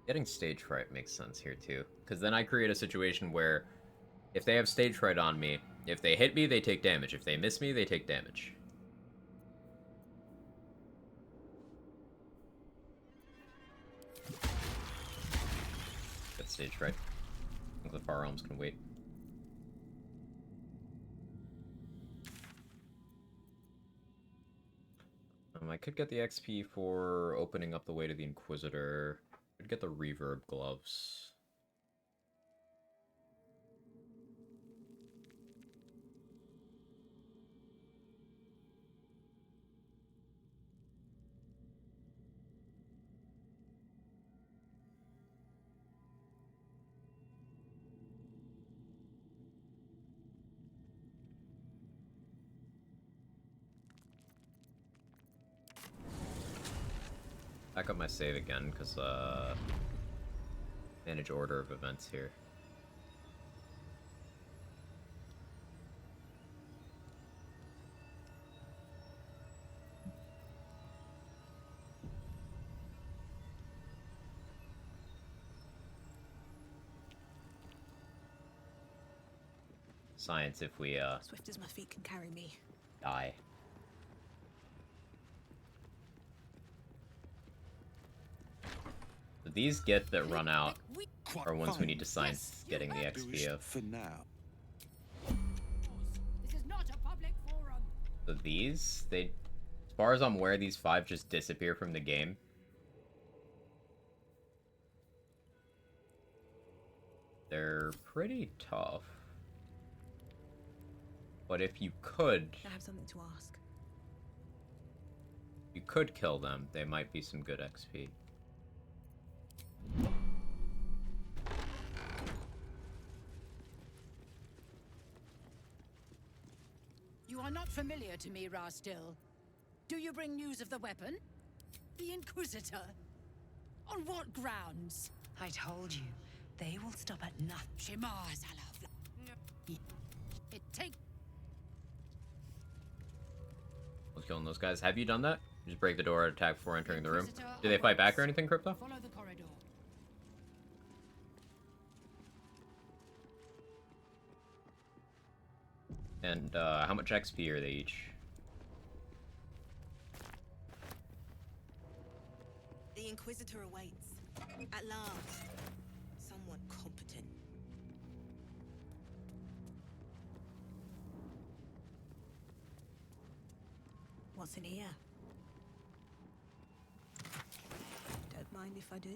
Getting stage fright makes sense here too, because then I create a situation where if they have stage fright on me, if they hit me, they take damage. If they miss me, they take damage. Get stage fright. I think the Far Realms can wait. I could get the XP for opening up the way to the Inquisitor. Could get the reverb gloves. Back up my save again, because, manage order of events here. Science if we, Swift as my feet can carry me. die. So these get that run out are ones we need to science getting the XP of. For now. This is not a public forum. So these, they, as far as I'm aware, these 5 just disappear from the game. They're pretty tough. But if you could... I have something to ask. You could kill them, they might be some good XP. You are not familiar to me, Rastil. Do you bring news of the weapon? The Inquisitor? On what grounds? I told you, they will stop at nothing. Shimar Salaf. It take. Was killing those guys. Have you done that? You just break the door and attack before entering the room. Inquisitor Do they fight back or awaits. anything, Crypto? Follow the corridor. And how much XP are they each? The Inquisitor awaits. At last. Someone competent. What's in here? Don't mind if I do.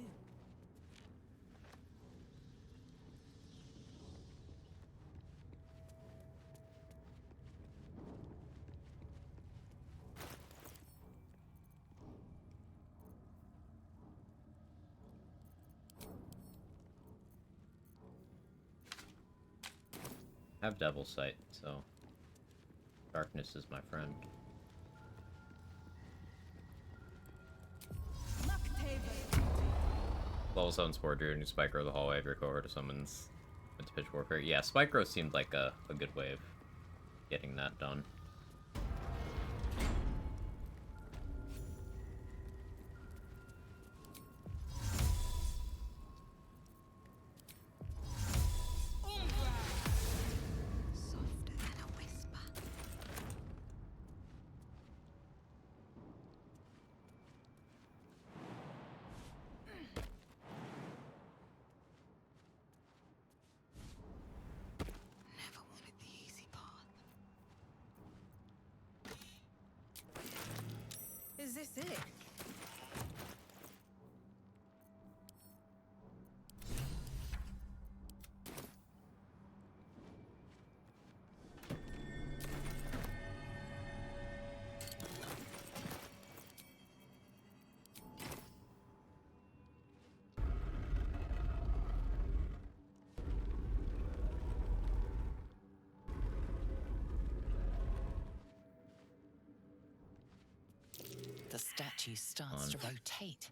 I have Devil Sight, so darkness is my friend. Level 7 Spore Druid, new Spike Row the hallway of your cohort of summons into Pitch Warfare. Yeah, Spike Row seemed like a good way of getting that done. Softer than a whisper. Never wanted the easy path. Is this it? The statue starts to rotate,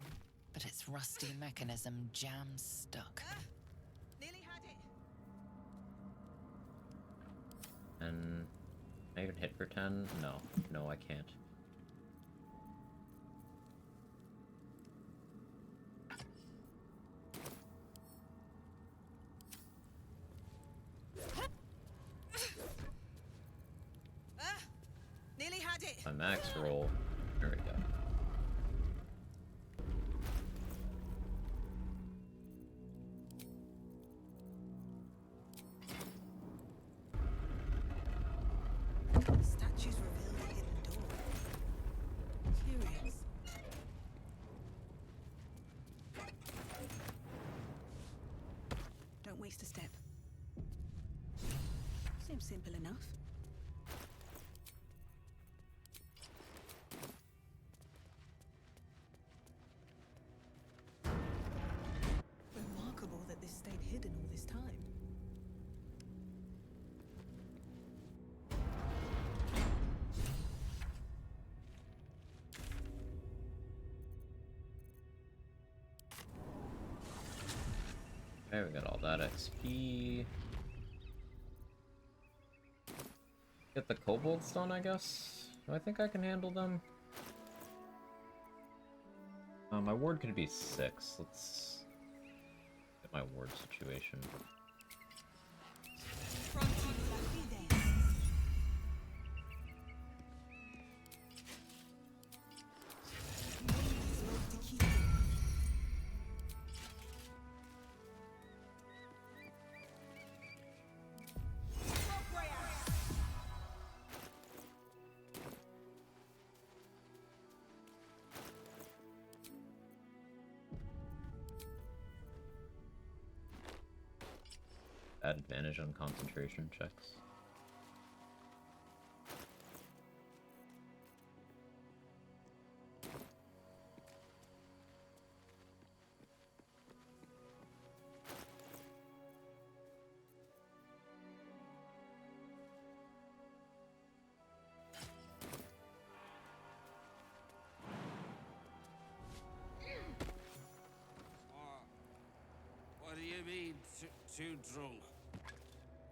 but its rusty mechanism jams stuck. Nearly had it. And I even hit for 10? No. No, I can't. max roll. There we go. Statues reveal the hidden door. Curious. Don't waste a step. Seems simple enough. Remarkable that this stayed hidden all this time. Okay, we got all that XP. Get the kobold stone, I guess? Do I think I can handle them? My ward could be 6. Let's get my ward situation. Add advantage on concentration checks. What do you mean, too drunk?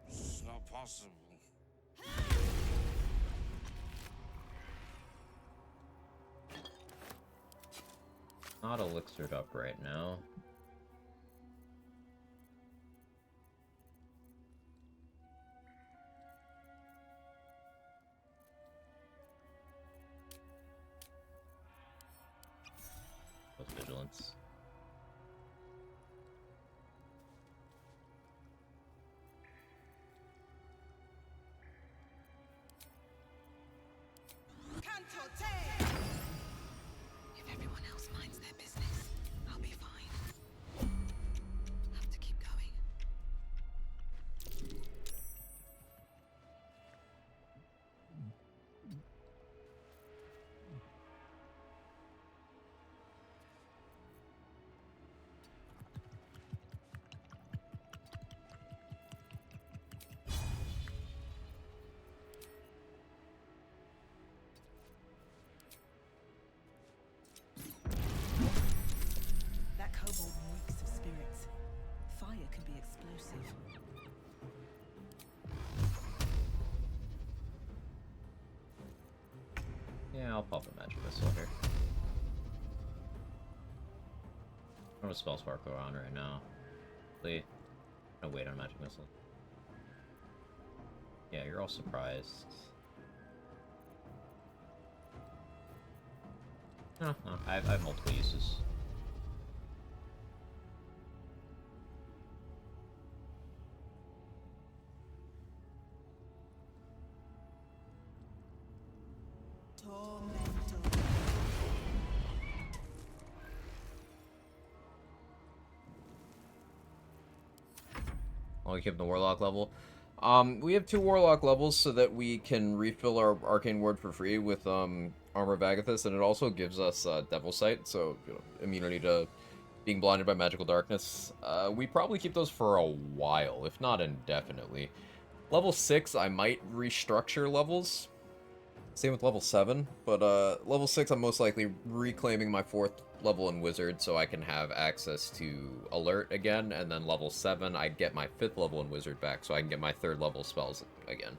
It's not possible. Not elixired up right now. Plus vigilance. If everyone else minds their business, I'll be fine. Have to keep going. That kobold reeks of spirits. Fire can be explosive. Yeah, I'll pop a magic missile here. I have a spell sparkler on right now. Wait. No, wait on magic missile. Yeah, you're all surprised. No, no, I have multiple uses. Tormentor. I'll keep the warlock level. We have 2 warlock levels so that we can refill our arcane ward for free with Armor of Agathis, and it also gives us Devil Sight, so immunity to being blinded by magical darkness. We probably keep those for a while, if not indefinitely. Level 6, I might restructure levels. Same with level 7, but level 6 I'm most likely reclaiming my 4th level in Wizard so I can have access to Alert again, and then level 7 I get my 5th level in Wizard back so I can get my 3rd level spells again.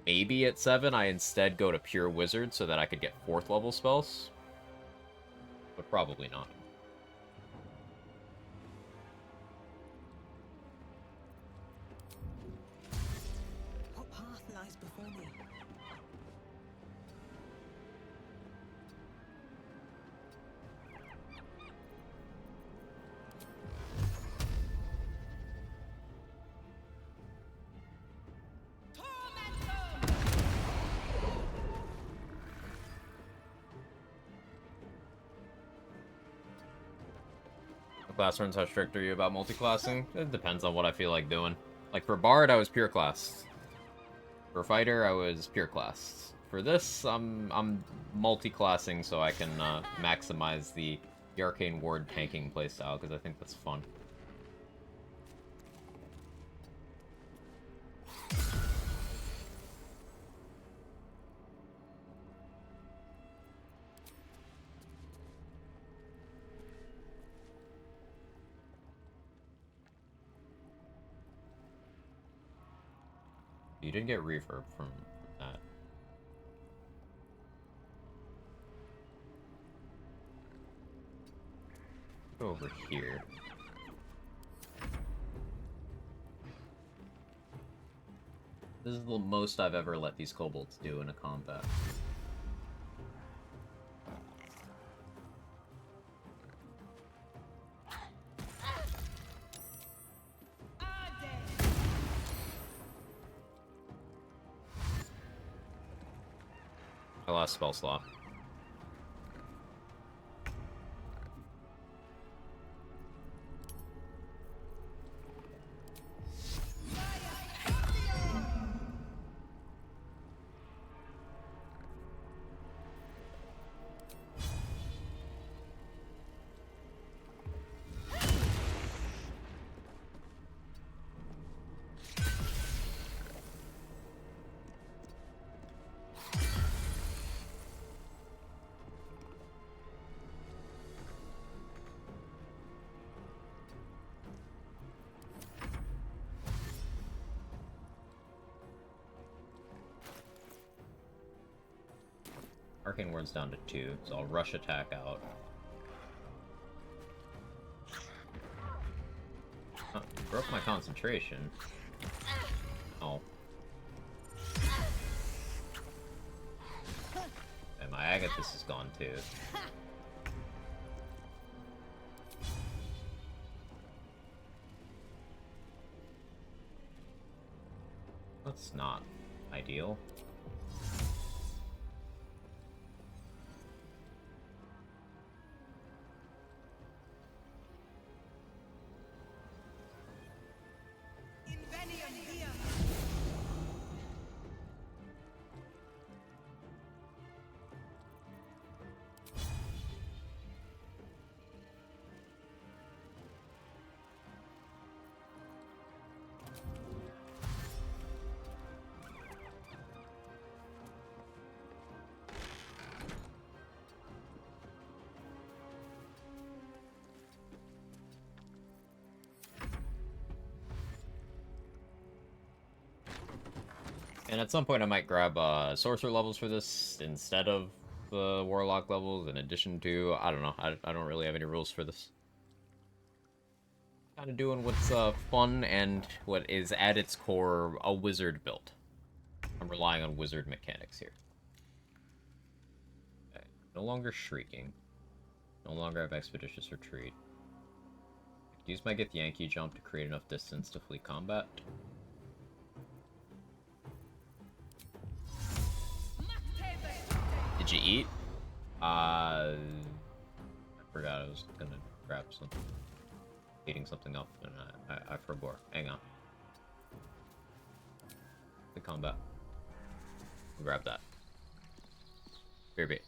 Maybe at 7 I instead go to Pure Wizard so that I could get 4th level spells, but probably not. What path lies before me? Class runs, how strict are you about multi-classing? It depends on what I feel like doing. Like for Bard, I was pure class. For Fighter, I was pure class. For this, I'm multi-classing so I can maximize the Arcane Ward tanking playstyle, because I think that's fun. You didn't get reverb from that. Go over here. This is the most I've ever let these kobolds do in a combat. I lost spell slot. Arcane Ward's down to 2, so I'll rush attack out. Oh, broke my concentration. Oh. And my Agathis is gone too. That's not ideal. And at some point I might grab sorcerer levels for this instead of the warlock levels in addition to, I don't know, I don't really have any rules for this. Kind of doing what's fun and what is at its core a wizard build. I'm relying on wizard mechanics here. Okay. No longer shrieking. No longer have expeditious retreat. Use my Get Yankee jump to create enough distance to flee combat. Did you eat? I forgot I was gonna grab something. Eating something up, and I forgot. Hang on. The combat. Grab that. Here be.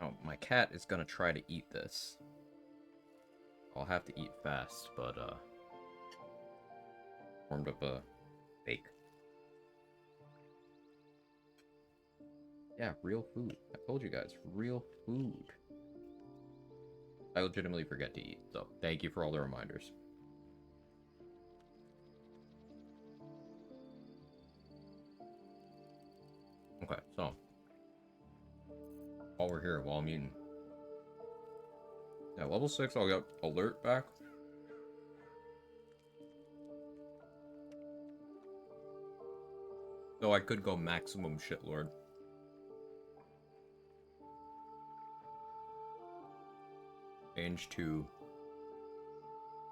Oh, my cat is gonna try to eat this. I'll have to eat fast, but, warmed up a bake. Yeah, real food. I told you guys, real food. I legitimately forget to eat, so thank you for all the reminders. Okay, so while we're here, while I'm eating. Yeah, level 6, I'll get alert back. Though I could go maximum shitlord. Change to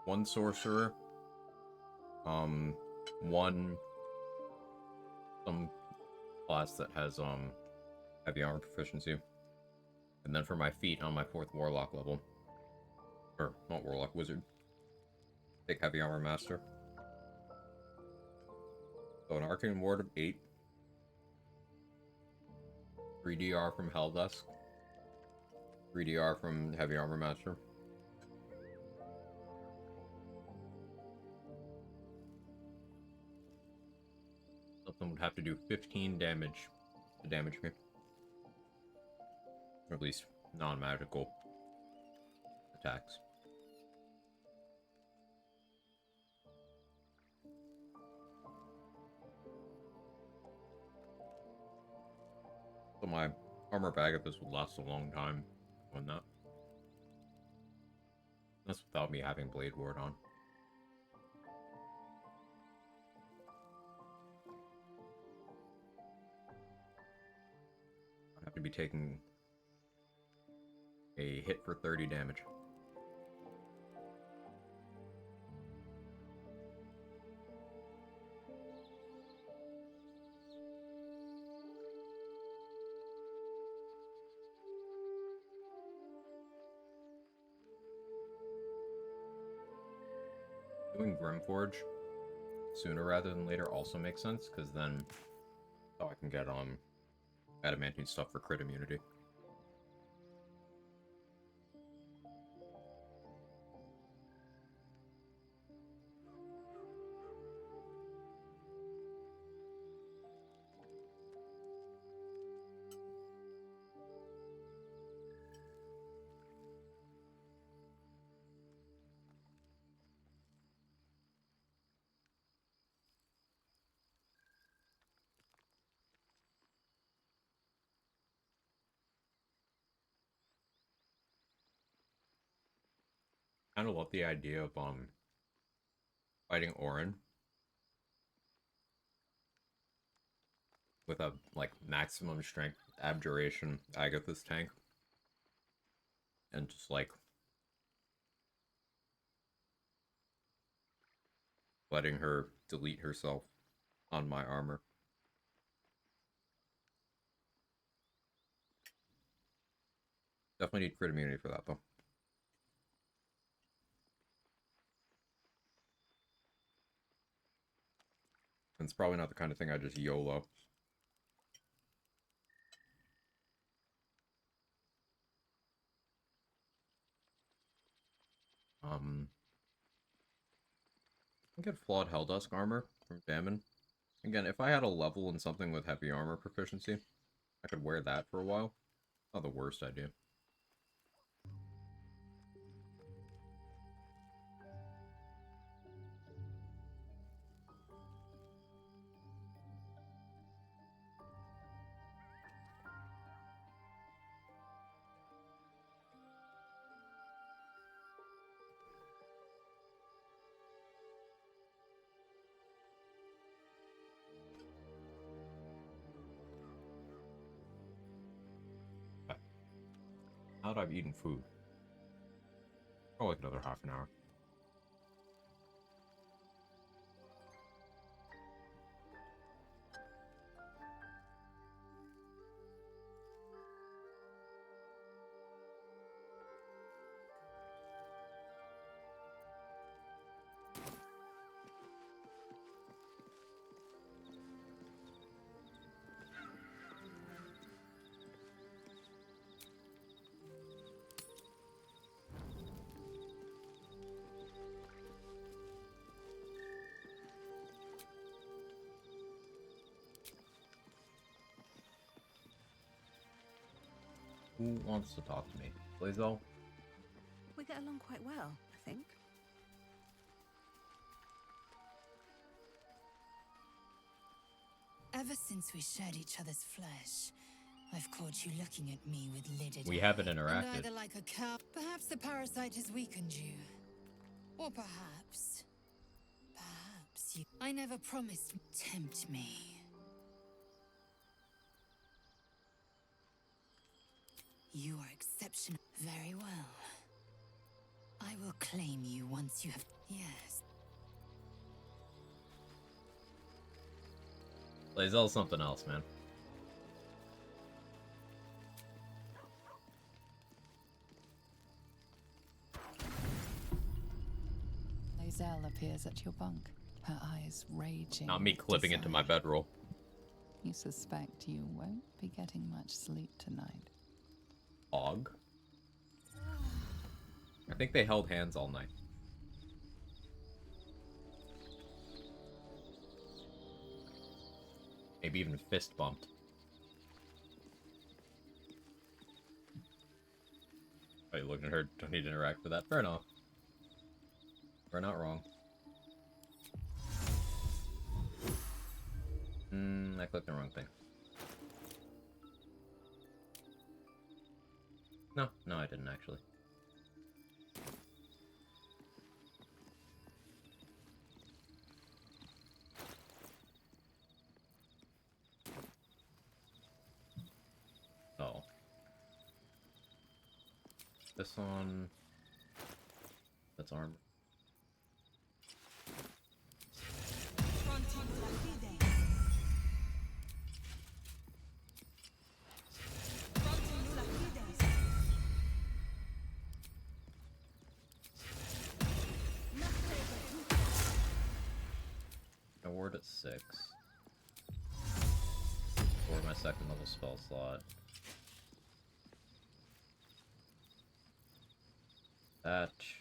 1 sorcerer, 1 some class that has heavy armor proficiency, and then for my feat on my 4th warlock level, or not warlock, wizard, take heavy armor master. So an arcane ward of 8, 3 DR from Helldusk, 3 DR from heavy armor master. Something would have to do 15 damage to damage me. Or at least non-magical attacks. So my armor bag of this would last a long time on that. That's without me having Blade Ward on. I have to be taking a hit for 30 damage. Doing Grimforge sooner rather than later also makes sense, because then I can get adamantine stuff for crit immunity. Kind of love the idea of fighting Orin with a like maximum strength abjuration Agatha's tank, and just like letting her delete herself on my armor. Definitely need crit immunity for that though. And it's probably not the kind of thing I just YOLO. I get flawed Helldusk armor from Damon. Again, if I had a level in something with heavy armor proficiency, I could wear that for a while. Not the worst idea. Now that I've eaten food, probably like another half an hour. Who wants to talk to me? Blazel? We get along quite well, I think. Ever since we shared each other's flesh, I've caught you looking at me with lidded We eye, haven't and interacted. either like a cow. Perhaps the parasite has weakened you. Or perhaps you. I never promised. Tempt me. You are exceptional. Very well. I will claim you once you have. Yes. Blazel's something else, man. Lae'zel appears at your bunk, her eyes raging. Not me with clipping into my desire. bedroll. You suspect you won't be getting much sleep tonight. Og? I think they held hands all night. Maybe even fist bumped. Oh, you looking at her, don't need to interact with that. Fair enough. We're not wrong. I clicked the wrong thing. No, I didn't actually. Oh. This one... That's armor. Ward at 6. Or my second level spell slot. Thatch.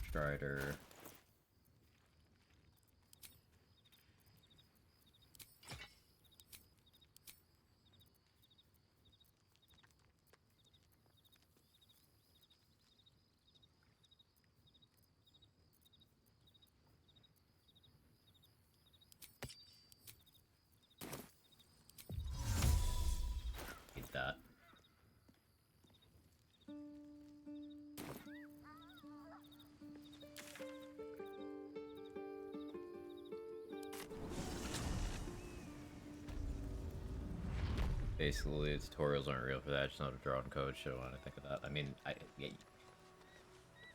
Strider. Need that. Basically, the tutorials aren't real for that. I just know how to draw and code. So when I think of that, I mean,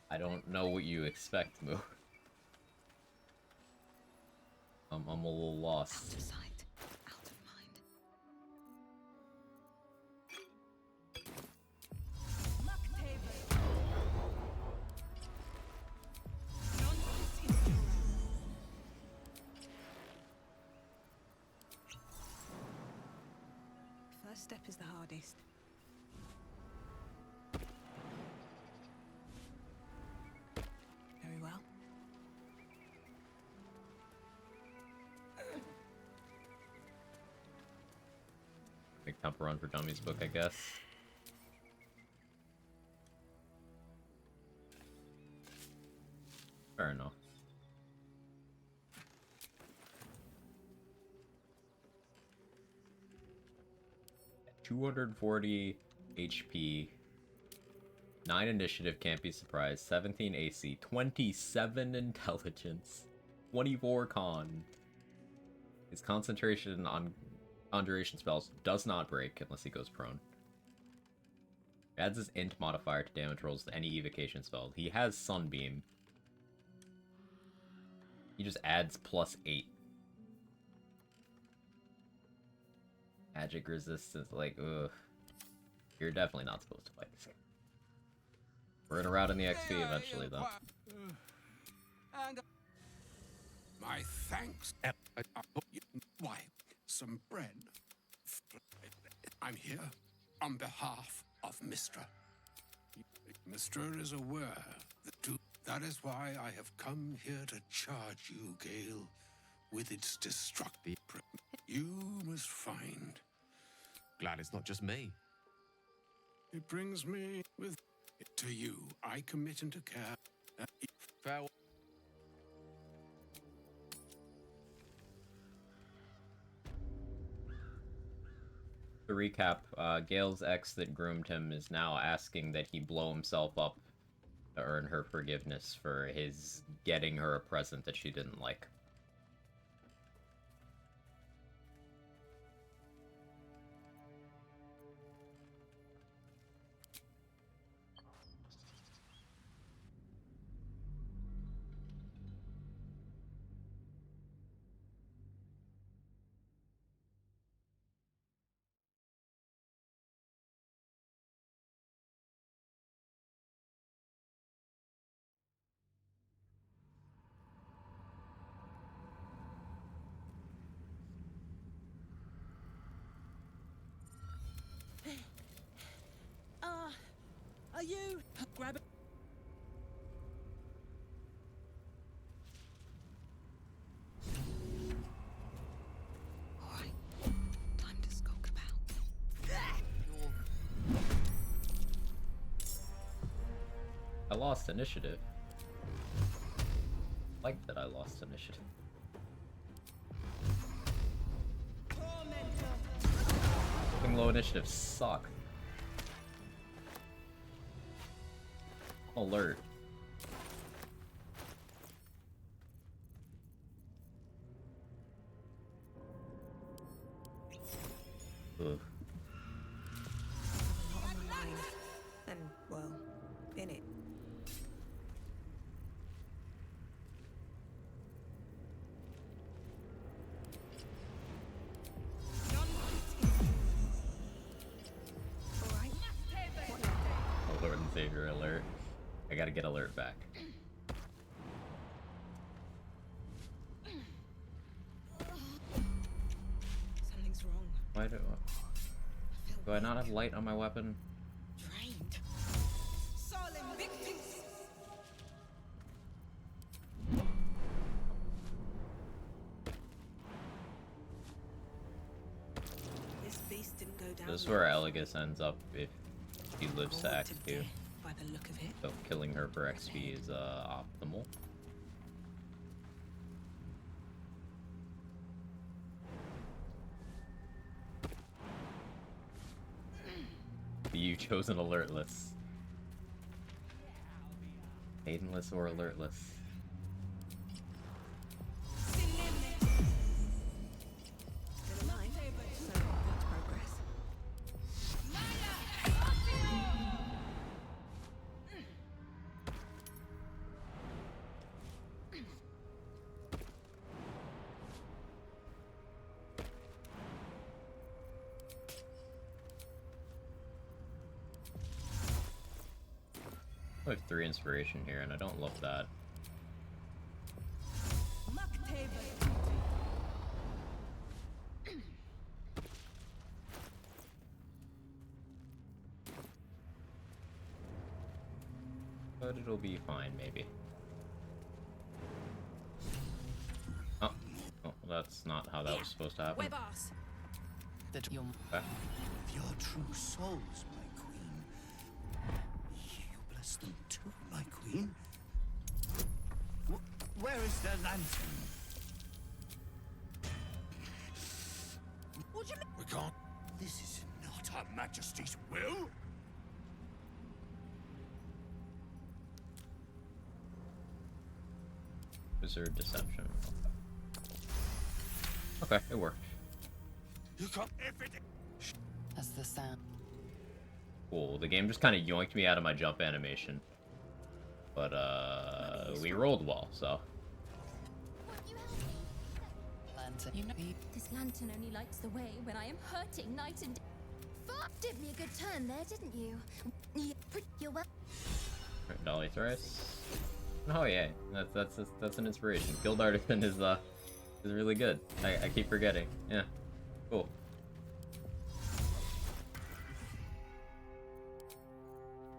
I don't know what you expect, Moo. I'm a little lost. Out of sight, out of mind. First step is the hardest. Very well. Big Temple Run for Dummies book, I guess. Fair enough. $240 HP, 9 initiative, can't be surprised, 17 AC, 27 intelligence, 24 con. His concentration on duration spells does not break unless he goes prone. Adds his int modifier to damage rolls to any evocation spell. He has Sunbeam. He just adds +8. Magic resistance, like, ugh. You're definitely not supposed to fight this game. We're gonna route in the XP eventually, though. My thanks. Why, some bread. I'm here on behalf of Mistra. Mistra is aware that is why I have come here to charge you, Gale, with its destructive. You must find Glad it's not just me. It brings me with to you. I commit and to care. Farewell. To recap, Gale's ex that groomed him is now asking that he blow himself up to earn her forgiveness for his getting her a present that she didn't like. Are you? Grab it. All right. Time to skulk about. I lost initiative. Like that I lost initiative. Fucking low initiative suck. Alert. Ugh. Not on the line. And, well, in it. All right. What now? Oh, Lord and Savior alert. I gotta get alert back. Something's wrong. Why do feel I not weak, have light on my weapon? drained. Solemn victims. This beast didn't go down. This is well. where Elegus ends up if she lives to Bored Act 2. death by the look of it. So killing her for XP is optimal. You chosen alertless. Maidenless or alertless. Still alive, so that's progress. I have 3 inspiration here, and I don't love that. But it'll be fine, maybe. Oh, that's not how that was supposed to happen. boss. That you're Okay. With your true souls, my queen. You bless them too, my queen. Where is their lantern? We can't. This is not Her Majesty's will. Wizard deception. Okay, it worked. You can't. If it. as the sound. Cool. The game just kind of yoinked me out of my jump animation. But, we rolled well, so. Lantern. You know, This lantern only lights the way when I am hurting night and day. Fuck! Did me a good turn there, didn't you? You're well. Alright, Dolly Thrice. Oh yeah, that's an inspiration. Guild Artisan is really good. I keep forgetting. Yeah, cool.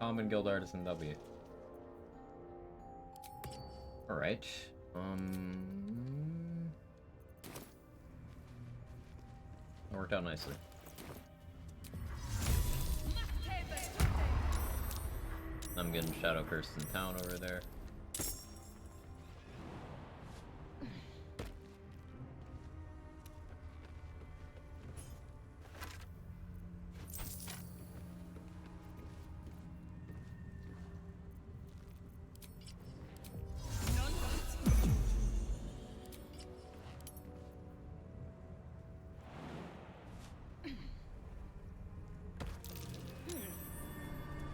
Common Guild Artisan W. All right. That worked out nicely. I'm getting Shadow Cursed in town over there.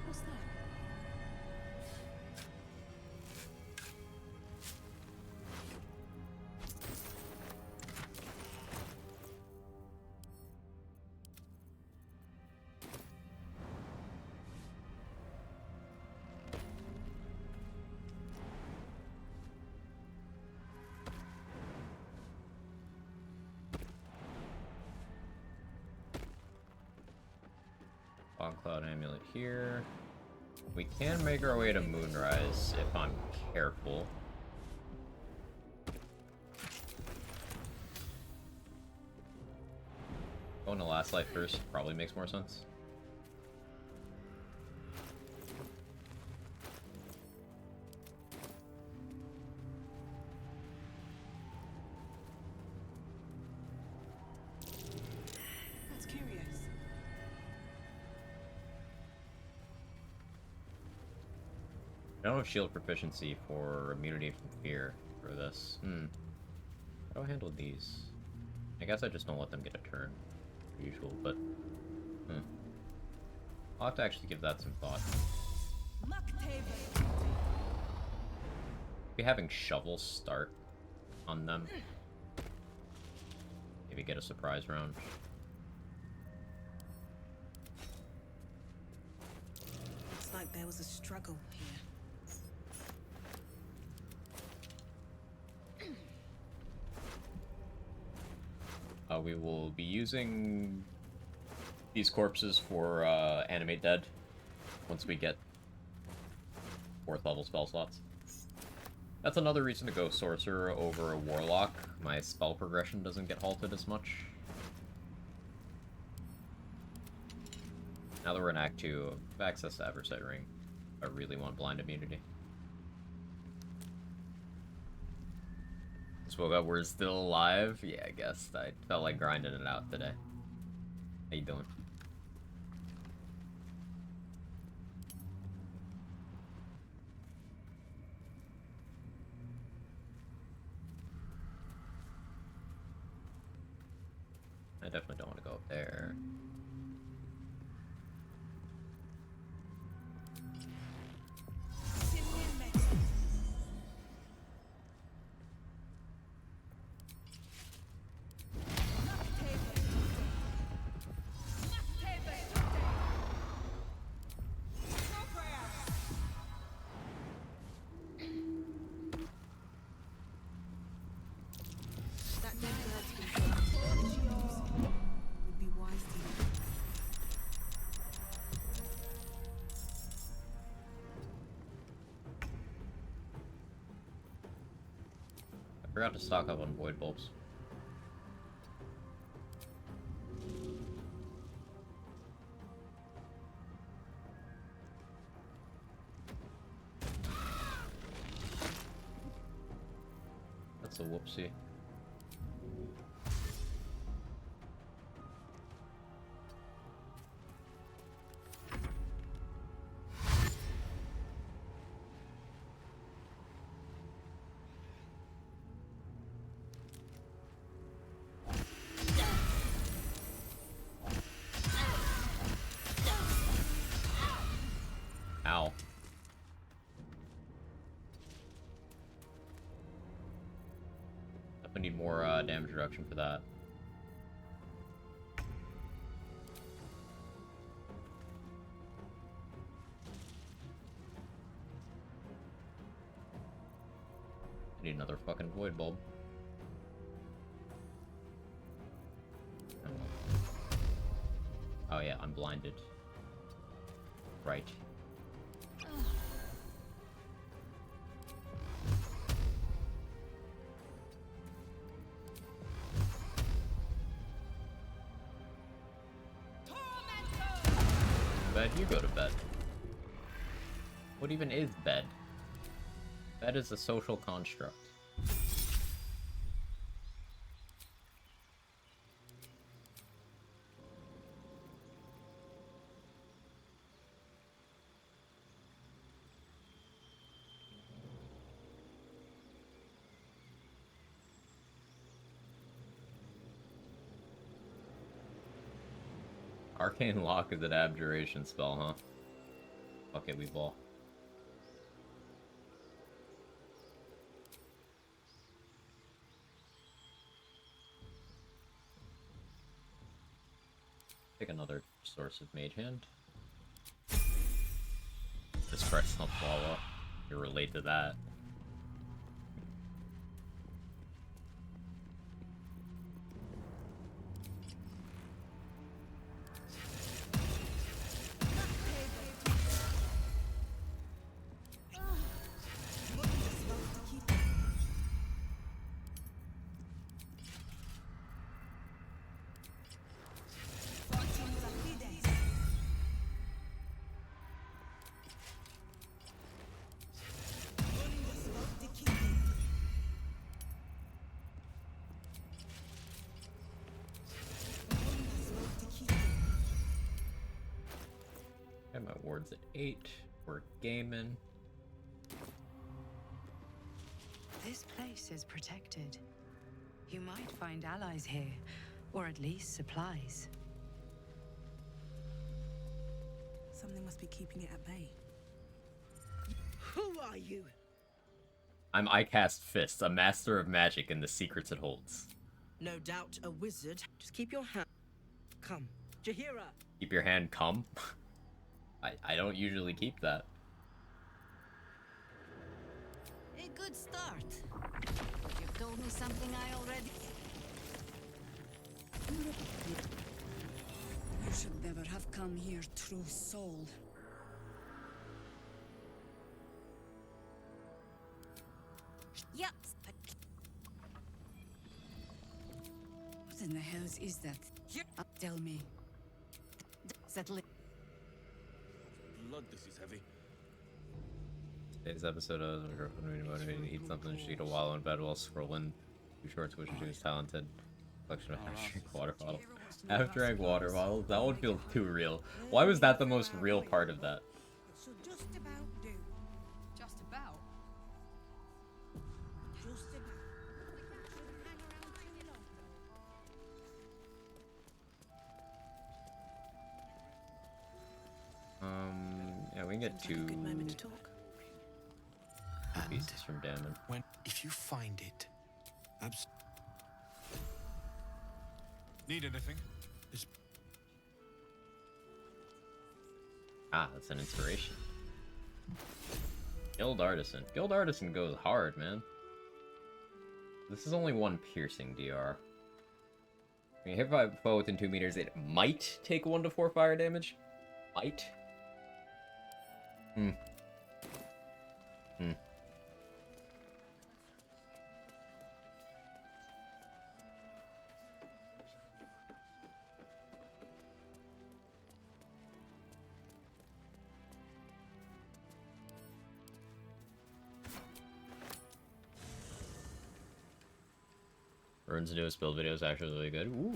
What's that? Fog Cloud Amulet here. We can make our way to Moonrise if I'm careful. Going to Last Light first probably makes more sense. That's curious. I don't have shield proficiency for immunity from fear for this. How do I handle these? I guess I just don't let them get a turn. Usual, but I'll have to actually give that some thought. Be having shovels start on them. Maybe get a surprise round. Looks like there was a struggle here. We will be using these corpses for Animate Dead once we get 4th level spell slots. That's another reason to go Sorcerer over a Warlock. My spell progression doesn't get halted as much. Now that we're in Act 2, I have access to Eversight Ring. I really want blind immunity. Spoke up, we're still alive? Yeah, I guess. I felt like grinding it out today. How you doing? I definitely don't want to go up there. I forgot to stock up on void bulbs. That's a whoopsie. Ow. Definitely need more damage reduction for that. I need another fucking void bulb. Oh yeah, I'm blinded. Right. Bed, you go to bed. What even is bed? Bed is a social construct. Arcane Lock is an abjuration spell, huh? Fuck it, we ball. Take another source of Mage Hand. Just press the follow. You relate to that. Got my wards at 8. We're gaming. This place is protected. You might find allies here, or at least supplies. Something must be keeping it at bay. Who are you? I'm Icast Fist, a master of magic and the secrets it holds. No doubt a wizard. Just keep your hand. Come, Jaheira. Keep your hand cum? I don't usually keep that. A good start. You've told me something I already... You should never have come here, true soul. Yep. What in the hells is that? Tell me. Settle it. Blood, this is heavy. Today's episode of my girlfriend really motivated to eat something. She eat a while in bed while scrolling. Too short to wish she was talented. Collection of half-drink water bottles. Half-drink water bottles? That one feels too real. Why was that the most real part of that? So just about do. Just about. Just about. Shouldn't hang around too long, Yeah, we can get though. two Good moment to talk. pieces from Damon. When, if you find it, Need anything? Ah, that's an inspiration. Guild Artisan. Guild Artisan goes hard, man. This is only one piercing DR. I mean, hit by a foe within 2 meters, it might take 1 to 4 fire damage. Might. Hmm. Rune's newest build video is actually really good. Ooh,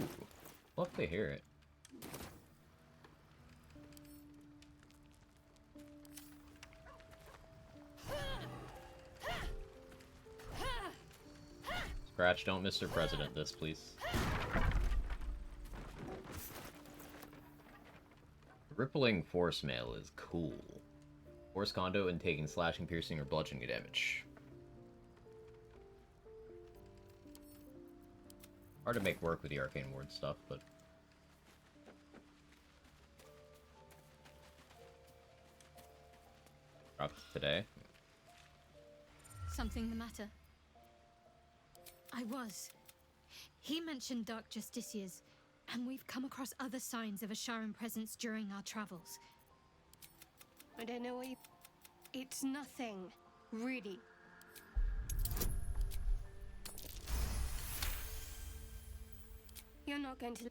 love to hear it. Scratch, don't Mr. President this, please. Rippling Force Mail is cool. Force Condo and taking slashing, piercing, or bludgeoning damage. Hard to make work with the Arcane Ward stuff, but... Dropped today. Something the matter? I was. He mentioned Dark Justiciars, and we've come across other signs of a Sharon presence during our travels. I don't know what you... It's nothing, really. You're not going to...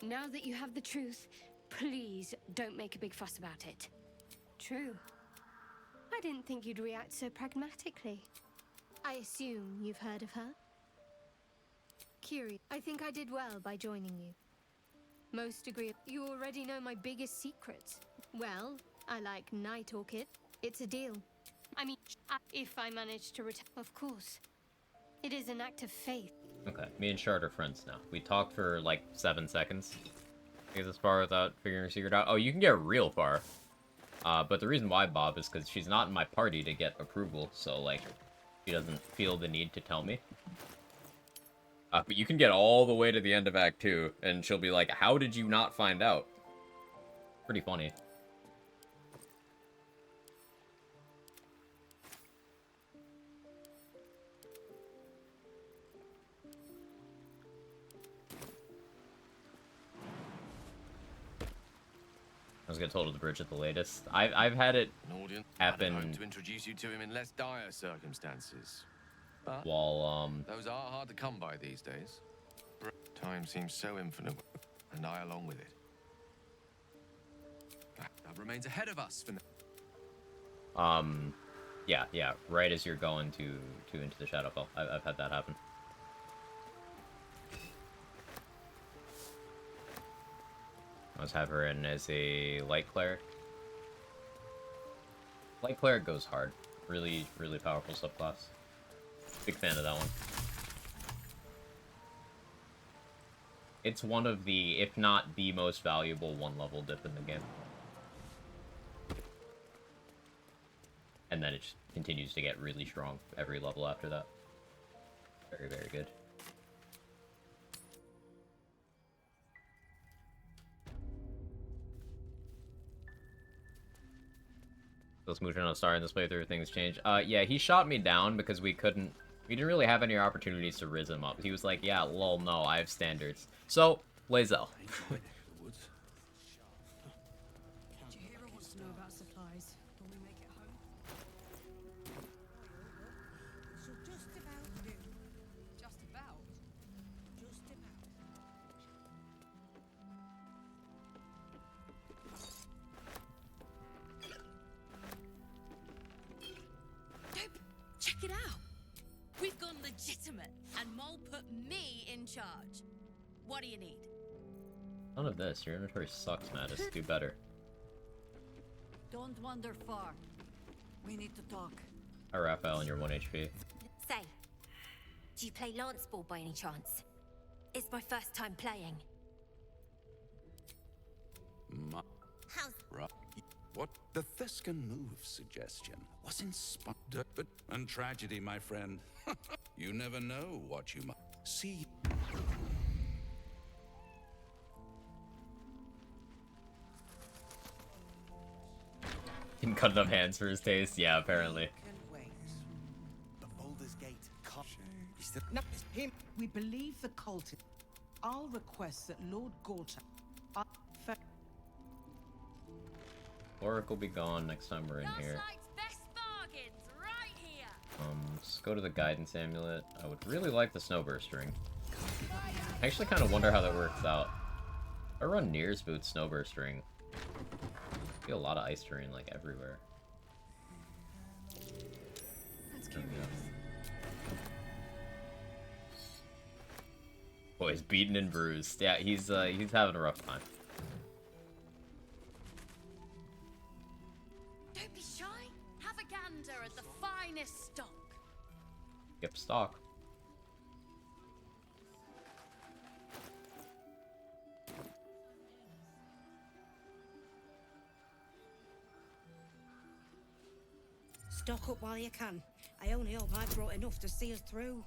Now that you have the truth, please don't make a big fuss about it. True. didn't think you'd react so pragmatically. I assume you've heard of her? Curie, I think I did well by joining you. Most agree. You already know my biggest secret. Well, I like Night Orchid. It's a deal. I mean, if I manage to return, of course. It is an act of faith. Okay, me and Shard are friends now. We talked for like 7 seconds. I get this far without figuring her secret out. Oh, you can get real far. But the reason why, Bob, is because she's not in my party to get approval, so, like, she doesn't feel the need to tell me. But you can get all the way to the end of Act 2, and she'll be like, how did you not find out? Pretty funny. I was gonna told at the bridge at the latest. I've had it happen to introduce you to him in less dire circumstances. But while those are hard to come by these days. Time seems so infinite, and I along with it. That remains ahead of us for now. yeah, right as you're going to into the Shadowfell. I've had that happen. Let's have her in as a Light Cleric. Light Cleric goes hard. Really, really powerful subclass. Big fan of that one. It's one of the, if not the most valuable one-level dip in the game. And then it just continues to get really strong every level after that. Very, very good. Let's move on to star in this playthrough, things change. Yeah, he shot me down because we didn't really have any opportunities to riz him up. He was like, yeah, lol, no, I have standards. So, Lae'zel. Jaheira wants to know about supplies. Can we make it home? So just about do. Just about. Just about. Dope, check it out. We've gone legitimate, and Mol put me in charge. What do you need? None of this. Your inventory sucks, Mattis. Do better. Don't wander far. We need to talk. Hi, Raphael, and you're 1 HP. Say, do you play Lance Ball by any chance? It's my first time playing. How's... What? The Thescan move suggestion was inspired, but and tragedy, my friend. You never know what you might see. Didn't cut enough hands for his taste? Yeah, apparently. The Baldur's Gate. No, it's him. We believe the cultist. I'll request that Lord Gorta. Oric will be gone next time we're in here. Best bargains right here. Let's go to the Guidance Amulet. I would really like the Snowburst Ring. I actually kind of wonder how that works out. If I run Nir's Boot Snowburst Ring, I feel a lot of ice terrain like everywhere. That's There we curious. go. Boy's beaten and bruised. Yeah, he's having a rough time. Don't be shy. Have a gander at the finest stock. Skip stock. Stock up while you can. I only hope I brought enough to see us through.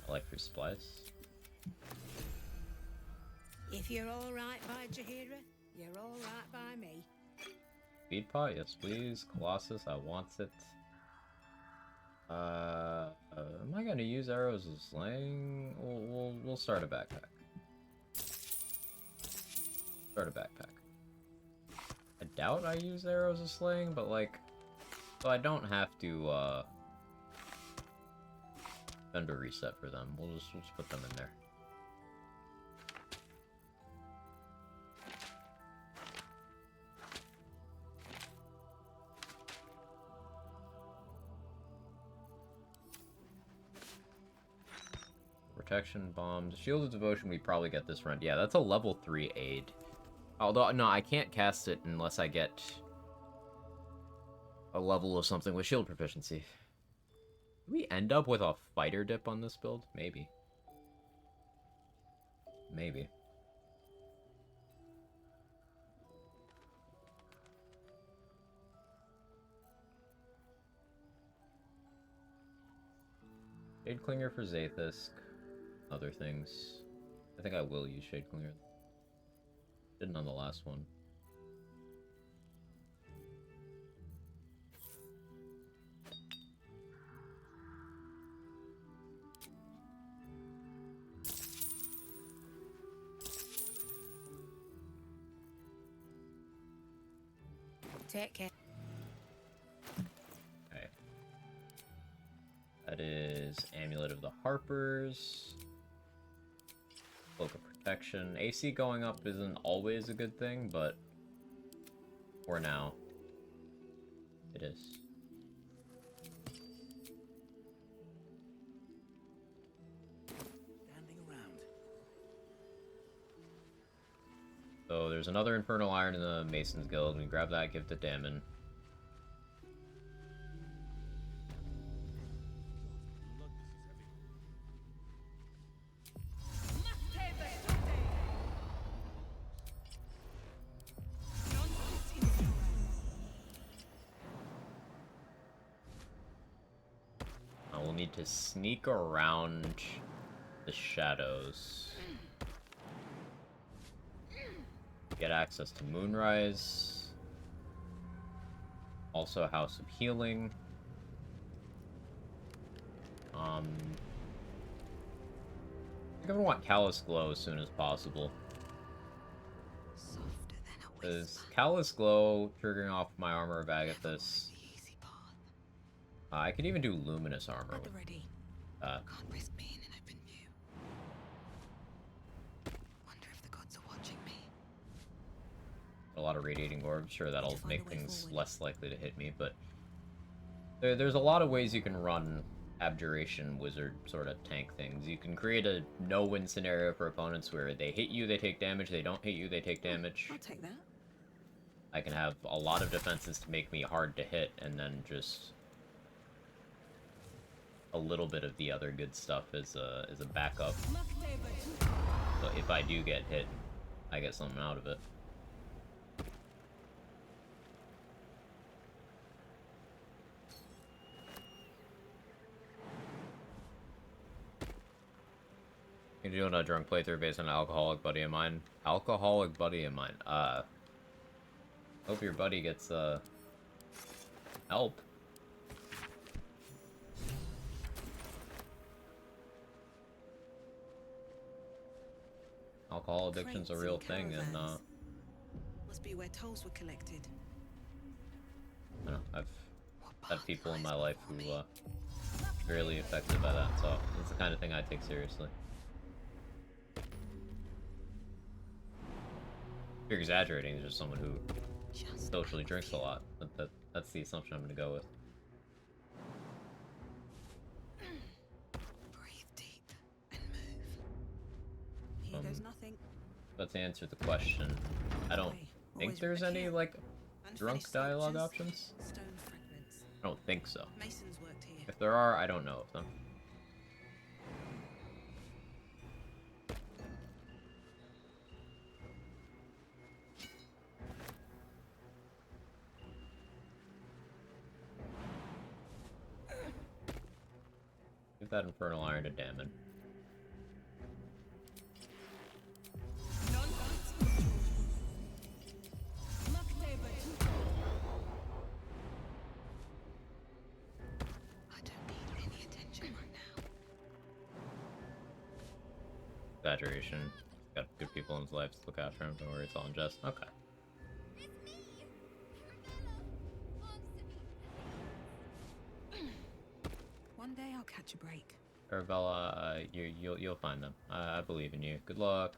I like your supplies. If you're all right by Jaheira, you're all right by me. Speed pot, yes please. Colossus, I want it. Am I gonna use arrows of slaying? We'll start a backpack. Start a backpack. I doubt I use arrows of slaying, but like, so I don't have to spend a reset for them. We'll just put them in there. protection, bombs, shield of devotion. We probably get this run. Yeah, that's a level 3 aid. Although no, I can't cast it unless I get a level of something with shield proficiency. Do we end up with a fighter dip on this build? Maybe. Maybe. Shadeclinger for Zathis. Other things. I think I will use Shadeclinger. Didn't on the last one. Take care. Okay. That is Amulet of the Harpers. Cloak of Protection. AC going up isn't always a good thing, but for now, it is. Standing around. So there's another Infernal Iron in the Mason's Guild. We grab that, give it to Damon. We'll need to sneak around the shadows. Get access to Moonrise. Also House of Healing. I think I want Callous Glow as soon as possible. Because Callous Glow triggering off my Armor of Agathis. I could even do Luminous Armor with that. Can't risk being in open view. Wonder if the gods are watching me. A lot of Radiating Orbs, sure that'll make things less likely to hit me, but there's a lot of ways you can run Abjuration Wizard sort of tank things. You can create a no-win scenario for opponents where they hit you, they take damage, they don't hit you, they take damage. I'll take that. I can have a lot of defenses to make me hard to hit, and then just a little bit of the other good stuff as a backup. So if I do get hit, I get something out of it. You're doing a drunk playthrough based on an alcoholic buddy of mine. Alcoholic buddy of mine. Hope your buddy gets help. Alcohol addiction's a real thing, and Must be where tolls were collected. I don't know, I've had people in my life who severely affected by that, so it's the kind of thing I take seriously. If you're exaggerating, it's just someone who socially drinks a lot. That's the assumption I'm going to go with. Breathe deep and move. Here goes nothing. But to answer the question, I don't think there's any, like, drunk dialogue options. Stone fragments. I don't think so. Masons worked here. If there are, I don't know of them. Give that Infernal Iron to Damon. Exaggeration. Got good people in his life to look after him. Don't worry, it's all in jest. Okay. One day I'll catch a break. Arabella, you'll find them. I believe in you. Good luck.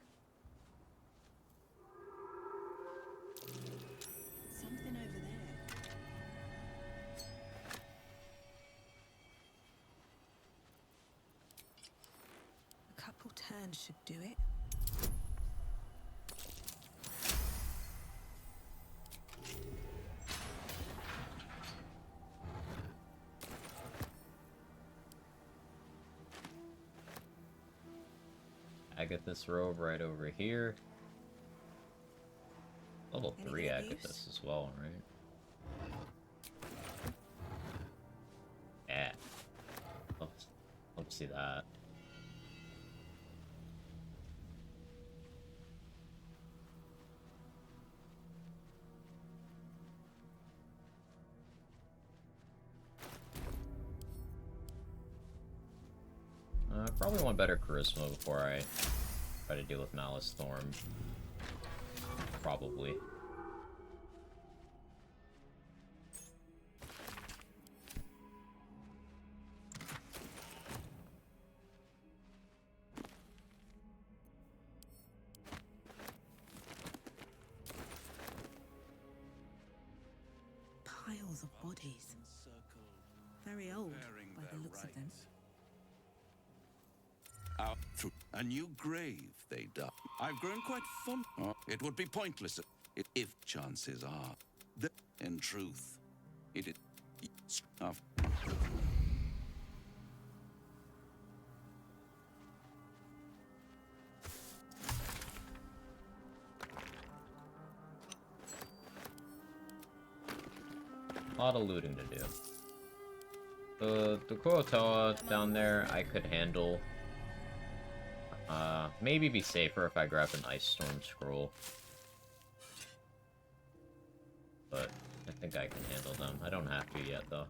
Something over there. A turn should do it. Agathis robe right over here. Level 3 Anything of Agathis use? as well, right? Yeah. Love to see that. Probably want better charisma before I try to deal with Malice Storm. Probably. Piles of bodies. Very old by the looks of them. Out through a new grave they dug. I've grown quite fond. Oh, it would be pointless if chances are that, in truth, it is stuff. A lot of looting to do. The Kuo-toa down there I could handle. Maybe be safer if I grab an Ice Storm scroll. But I think I can handle them. I don't have to yet, though.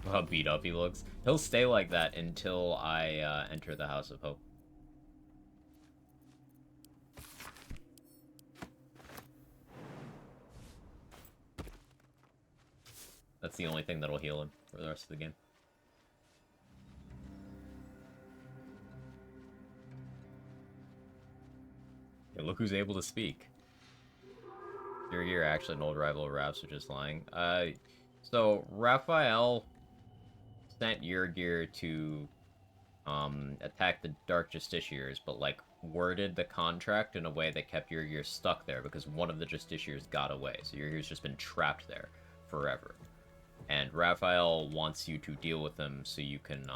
Look how beat up he looks. He'll stay like that until I enter the House of Hope. That's the only thing that'll heal him for the rest of the game. Yeah, look who's able to speak. You're actually an old rival of Raph's, which is lying. So Raphael sent Yurgir to attack the Dark Justiciars, but like worded the contract in a way that kept Yurgir stuck there because one of the Justiciars got away. So Yurgir's just been trapped there forever. And Raphael wants you to deal with him so you can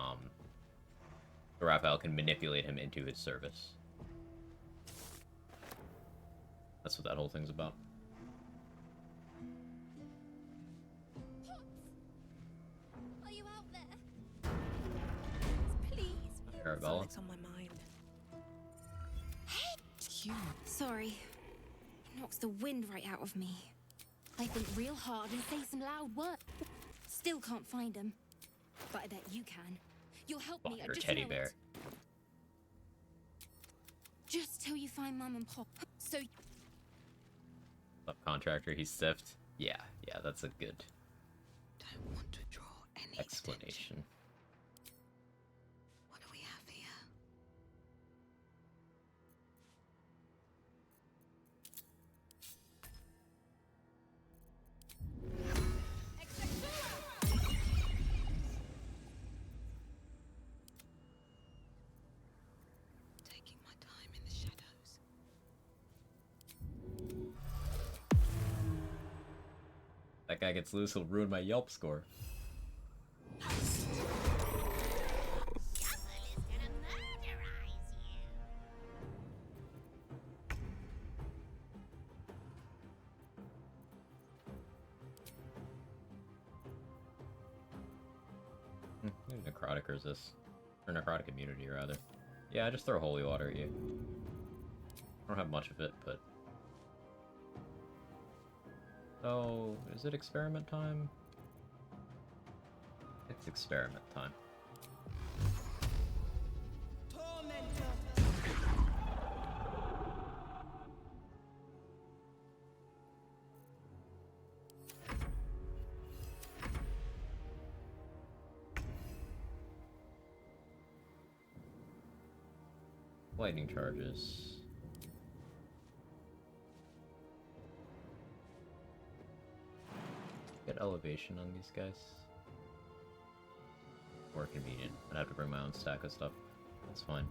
Raphael can manipulate him into his service. That's what that whole thing's about. Are you out there? Please. Arabella. It's on my mind. Hey! Sorry. It knocks the wind right out of me. I think real hard and say some loud words. Still can't find him. But I bet you can. You'll help me. Your Just teddy know bear. it. Just till you find Mum and Pop. So Subcontractor, he's stiffed. Yeah, that's a good Don't want to draw any explanation. attention. What do we have here? Taking my time in the shadows. That guy gets loose, he'll ruin my Yelp score. Necrotic resist. Or necrotic immunity, rather. Yeah, I just throw holy water at you. I don't have much of it, but... So, is it experiment time? It's experiment time. Lightning charges. Get elevation on these guys. more convenient. I'd have to bring my own stack of stuff. That's fine.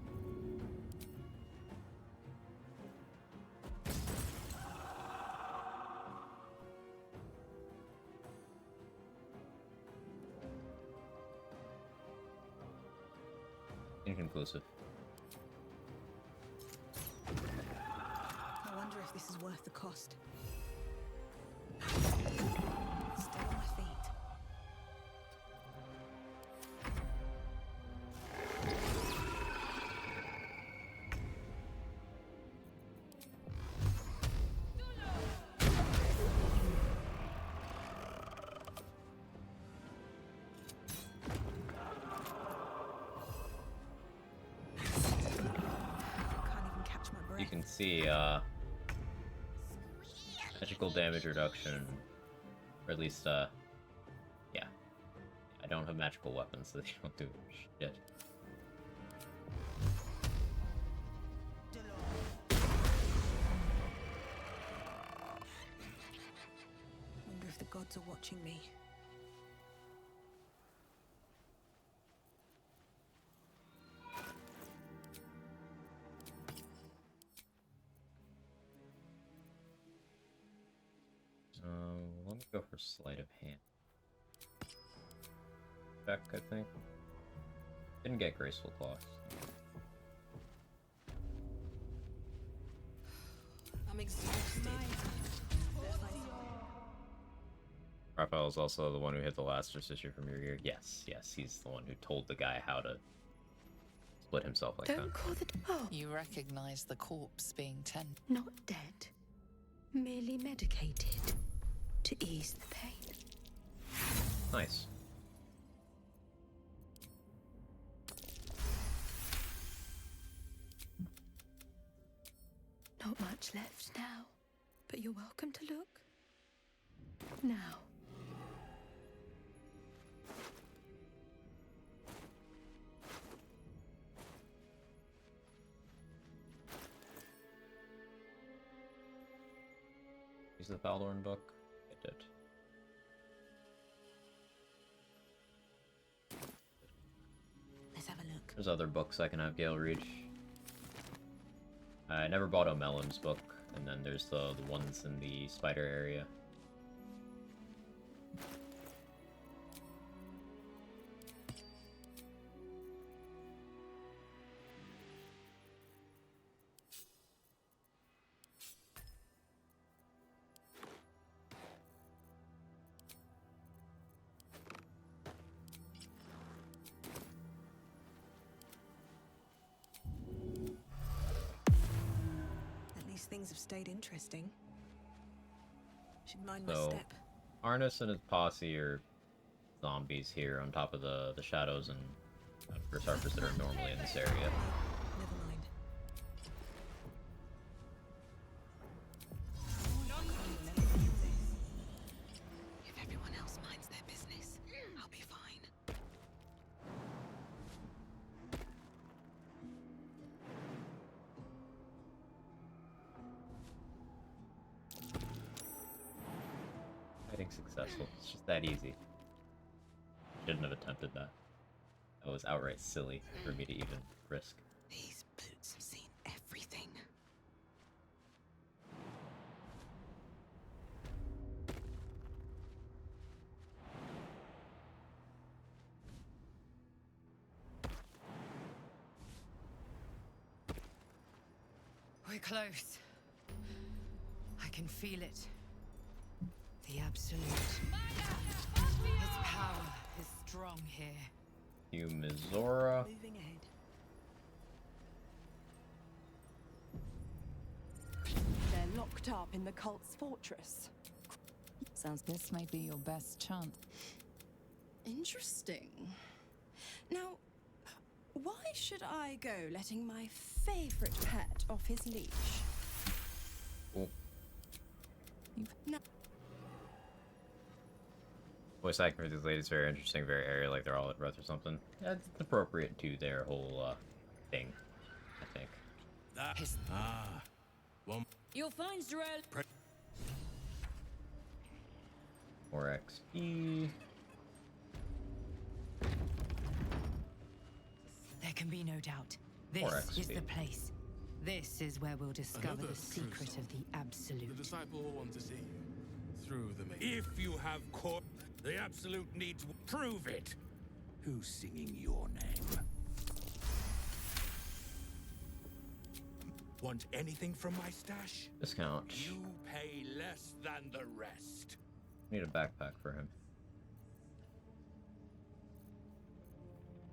Inconclusive. I wonder if this is worth the cost. Still on my feet. You can see magical damage reduction, or at least yeah. I don't have magical weapons, so they don't do shit. Wonder if the gods are watching me. Let me go for sleight of hand. Check, I think. Didn't get graceful claws. I'm exhausted. Raphael is also the one who hit the Laster Sister from your ear. Yes, yes, he's the one who told the guy how to split himself like that. Don't call the... Oh, You recognize the corpse being tended. not dead. Merely medicated. To ease the pain. Nice. Not much left now, but you're welcome to look. Now. Use the Valdorn book. I did. Let's have a look. There's other books I can have Gale read. I never bought O'Melon's book, and then there's the ones in the spider area. Things have stayed interesting. Should mind my So, step. Arnis and his posse are zombies here on top of the shadows and berserkers that are normally in this area. Never mind. If everyone else minds their business, I'll be fine. Fighting successful. It's just that easy. Shouldn't have attempted that. That was outright silly for me to even risk. These boots have seen everything. We're close. I can feel it. The Absolute. Its power is strong here. You Mizora. Moving ahead. They're locked up in the cult's fortress. Sounds this may be your best chance. Interesting. Now, why should I go letting my favorite pet off his leash? Cool. No. Voice acting for these ladies is very interesting, very airy, like they're all at breath or something. Yeah, it's appropriate to their whole thing, I think. Well, You'll find Z'rell. More XP. can be no doubt. More This is XP. the place. This is where we'll discover Another the secret true of the Absolute. The disciple will want to see you through the maze. If you have caught the Absolute needs, prove it. Who's singing your name? Want anything from my stash? Discount. You pay less than the rest. Need a backpack for him.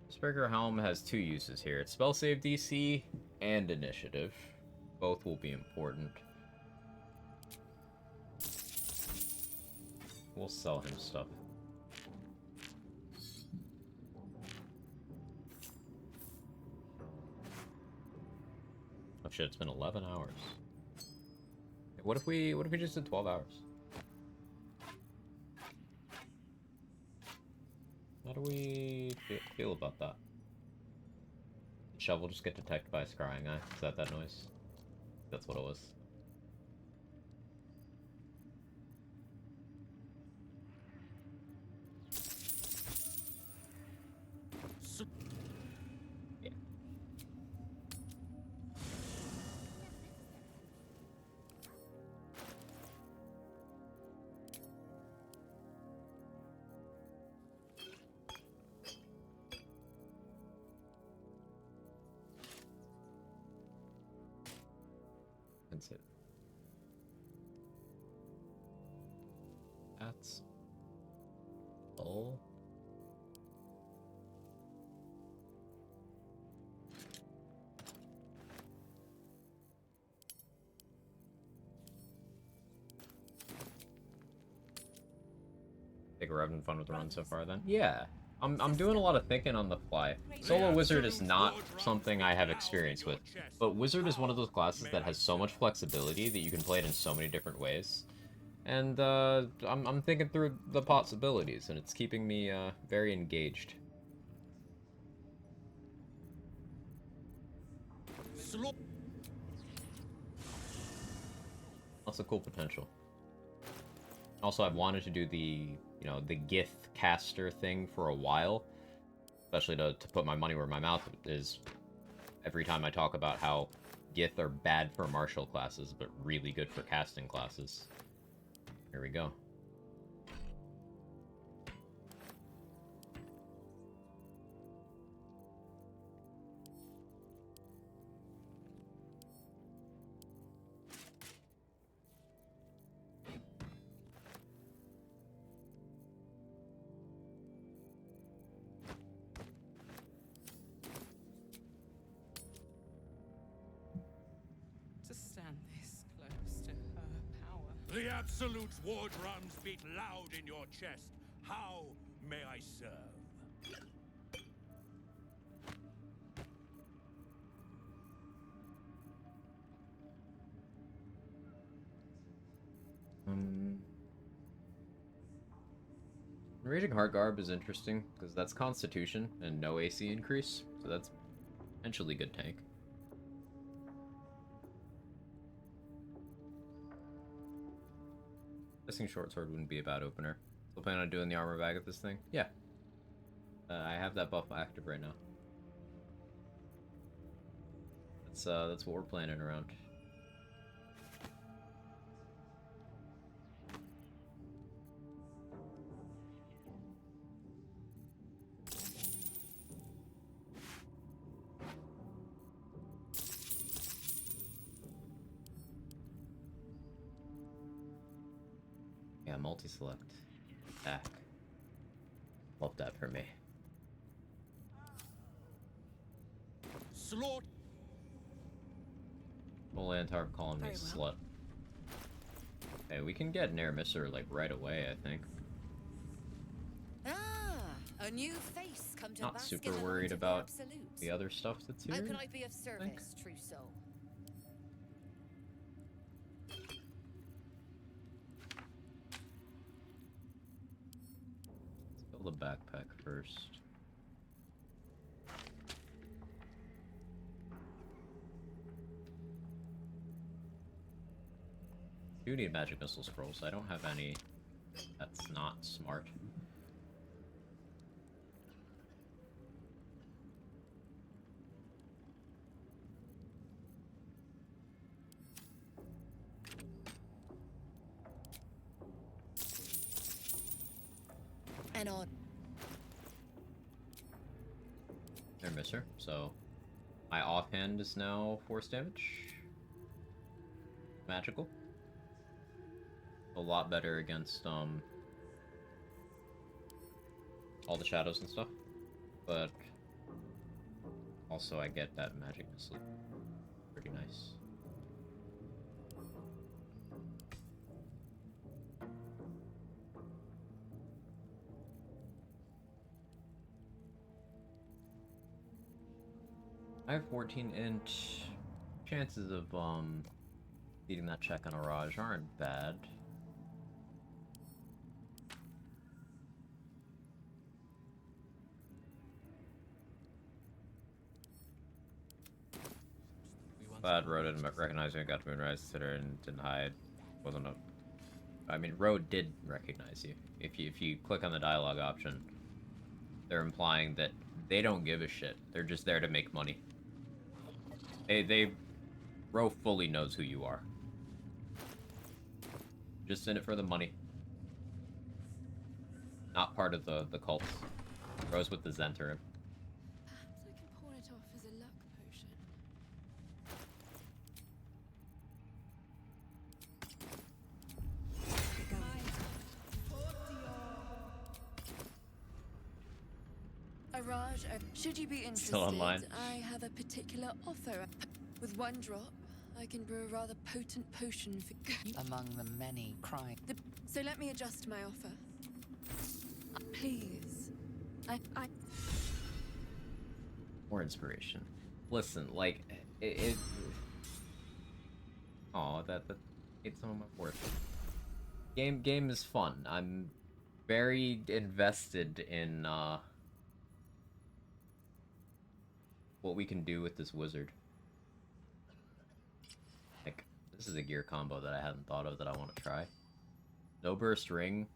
Speaker Helm has two uses here. It's spell save DC and initiative. Both will be important. We'll sell him stuff. Oh shit, it's been 11 hours. What if we just did 12 hours? How do we feel about that? Did Shovel just get detected by a scrying eye? Is that noise? That's what it was. Yeah. That's it. That's all. Think we're having fun with the run so far then? Yeah. I'm doing a lot of thinking on the fly. Solo Wizard is not something I have experience with, but Wizard is one of those classes that has so much flexibility that you can play it in so many different ways. And I'm thinking through the possibilities, and it's keeping me very engaged. Lots of cool potential. Also, I've wanted to do the, the Gith caster thing for a while, especially to put my money where my mouth is every time I talk about how Gith are bad for martial classes, but really good for casting classes. Here we go. To stand this close to her power. The Absolute's war drums beat loud in your chest. How may I serve? Raging Heart Garb is interesting, because that's Constitution and no AC increase, so that's potentially good tank. Guessing Short Sword wouldn't be a bad opener. Still planning on doing the armor bag of this thing? Yeah. I have that buff active right now. That's what we're planning around. Yeah, multi-select. Attack. Love that for me. Slaughter. Full Antarp calling me slut. Hey, we can get Nair Misser like right away, I think. Ah, a new face come to Not bask super in the worried light of the about Absolute. the other stuff that's here. How can I be of service, true soul? Let's build a backpack first. Do need magic missile scrolls. I don't have any. That's not smart. plan on. There, mister. So, my offhand is now force damage. Magical. A lot better against, all the shadows and stuff. But, also I get that magic missile. Pretty nice. I have 14-inch. Chances of beating that check on a Raj aren't bad. Glad Ro didn't recognize me. I got to Moonrise Sitter and didn't hide. Wasn't a. I mean, Ro did recognize you. If you click on the dialogue option, they're implying that they don't give a shit. They're just there to make money. Ro fully knows who you are. Just in it for the money. Not part of the cults. Ro's with the Zentarim. Perhaps I can pawn it off as a luck potion. Araj, should you be interested, Still online. I have a particular offer. With one drop, I can brew a rather potent potion for among the many crying. So let me adjust my offer. Please. I More inspiration. Listen, like it. Oh, that it's some of my worth. Game is fun. I'm very invested in what we can do with this wizard. Like, this is a gear combo that I hadn't thought of that I want to try. No Burst Ring,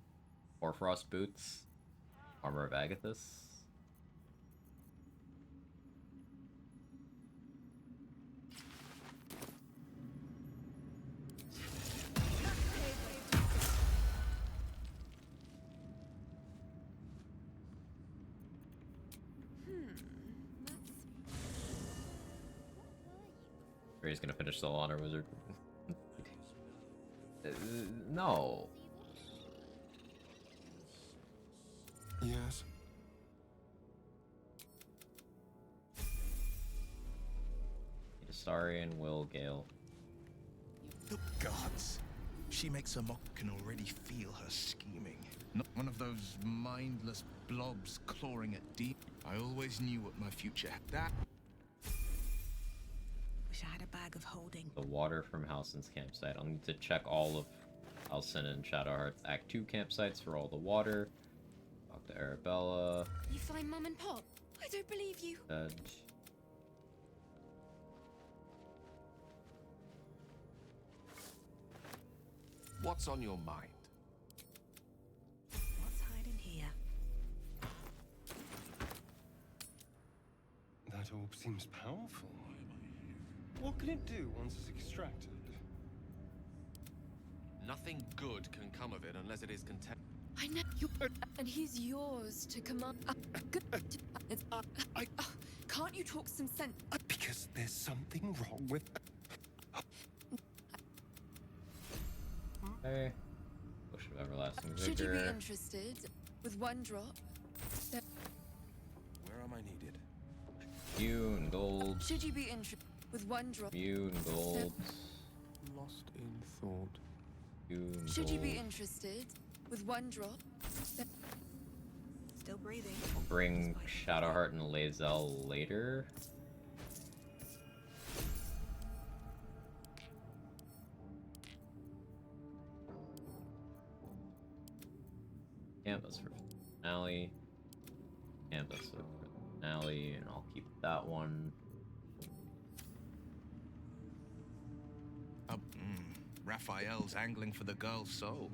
Hoarfrost Boots, Armor of Agathis. Or he's gonna finish Soul Honor Wizard. No. Yes. Astarian Will Gale. The gods. She makes a mock can already feel her scheming. Not one of those mindless blobs clawing at deep. I always knew what my future had. That. Wish I had a bag of holding. The water from Halsin's campsite. I'll need to check all of Halsin and Shadowheart's Act 2 campsites for all the water. Talk to Arabella. You find Mum and Pop? I don't believe you. What's on your mind? What's hiding here? That orb seems powerful. What can it do once it's extracted? Nothing good can come of it unless it is content. I know you, and he's yours to command. Can't you talk some sense? Because there's something wrong with. Hey. Bush of Everlasting Vigor. Should you be interested, with one drop. Where am I needed? You and gold. Should you be interested, with one drop. You and gold. Lost in thought. You and Should you be gold. interested, with one drop. Still breathing. I'll bring Shadowheart and Lae'zel later. Canvas for finale. Canvas for finale, and I'll keep that one. Raphael's angling for the girl's soul.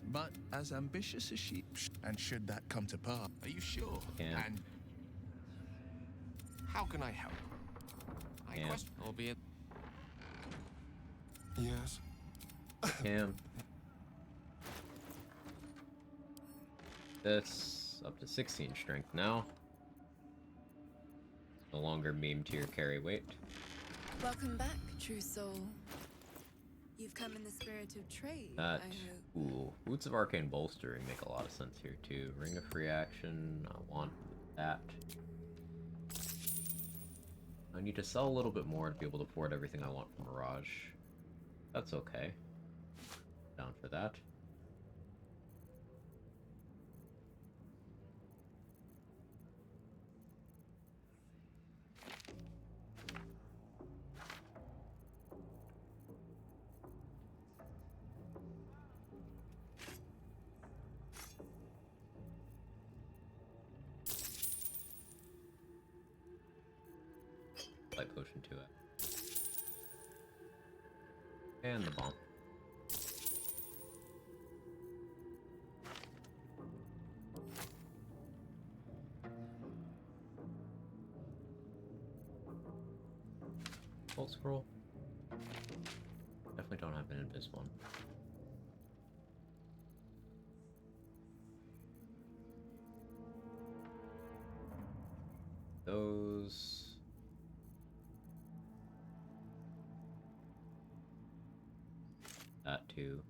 But as ambitious as she, and should that come to pass, are you sure? Yeah. And how can I help? I question, albeit. Yes. Cam. this up to 16 strength now. No longer meme tier carry weight. Welcome back, true soul. You've come in the spirit of trade, That, I hope. ooh, Boots of Arcane Bolstering make a lot of sense here too. Ring of Free Action, I want that. I need to sell a little bit more to be able to afford everything I want from Mirage. That's okay. Down for that. Light potion to it. And the bomb. Full scroll. Definitely don't have an invis one. Those. That too.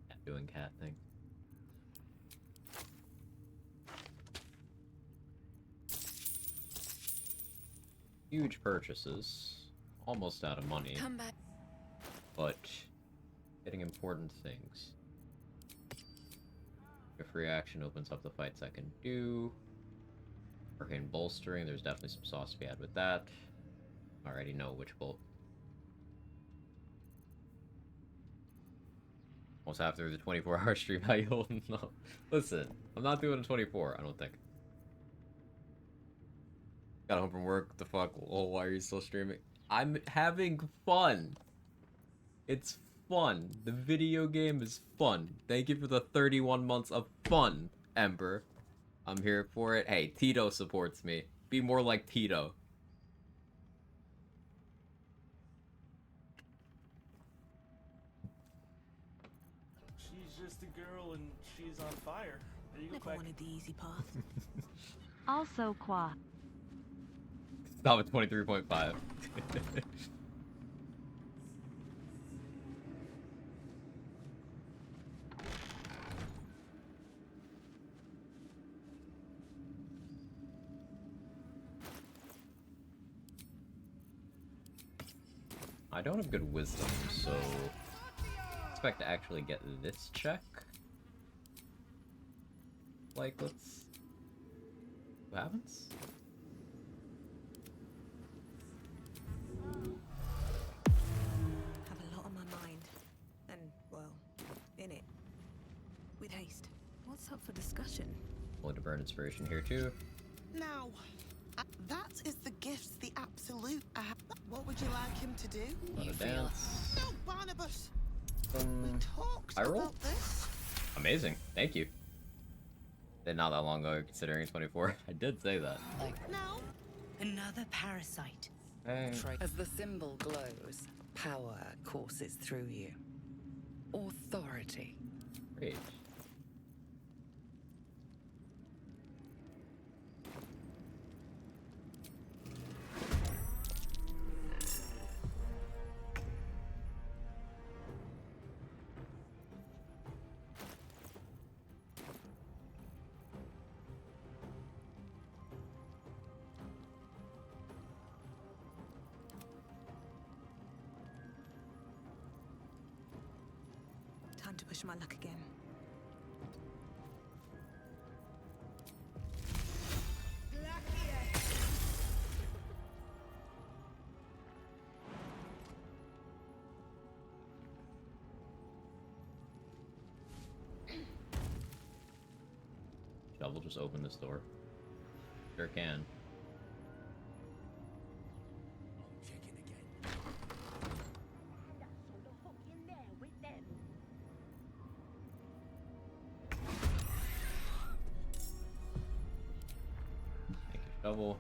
Cat doing cat thing. Huge purchases. Almost out of money. Come back. But getting important things. If reaction opens up the fights I can do. Arcane Bolstering, there's definitely some sauce to be had with that. I already know which bolt. Almost half through the 24-hour stream, how you holding up? Listen, I'm not doing a 24, I don't think. Got home from work, what the fuck? Oh, why are you still streaming? I'm having fun! It's fun. The video game is fun. Thank you for the 31 months of fun, Ember. I'm here for it. Hey, Tito supports me. Be more like Tito. She's just a girl and she's on fire. There you go, Quack. Wanted the easy path. Also, Qua. Stop at 23.5. I don't have good wisdom, so expect to actually get this check. Like, let's... What happens? Have a lot on my mind. And, well, in it. With haste. What's up for discussion? Willing to burn inspiration here too. Now, that is the gift, the absolute. What would you like him to do? Let it dance. No, Barnabas. We talked about this. Amazing. Thank you. Did not that long ago, considering 24. I did say that. No. Another parasite. Hey. As the symbol glows, power courses through you. Authority. Great. Time to push my luck again. Shovel just open this door. Sure can. Make a shovel.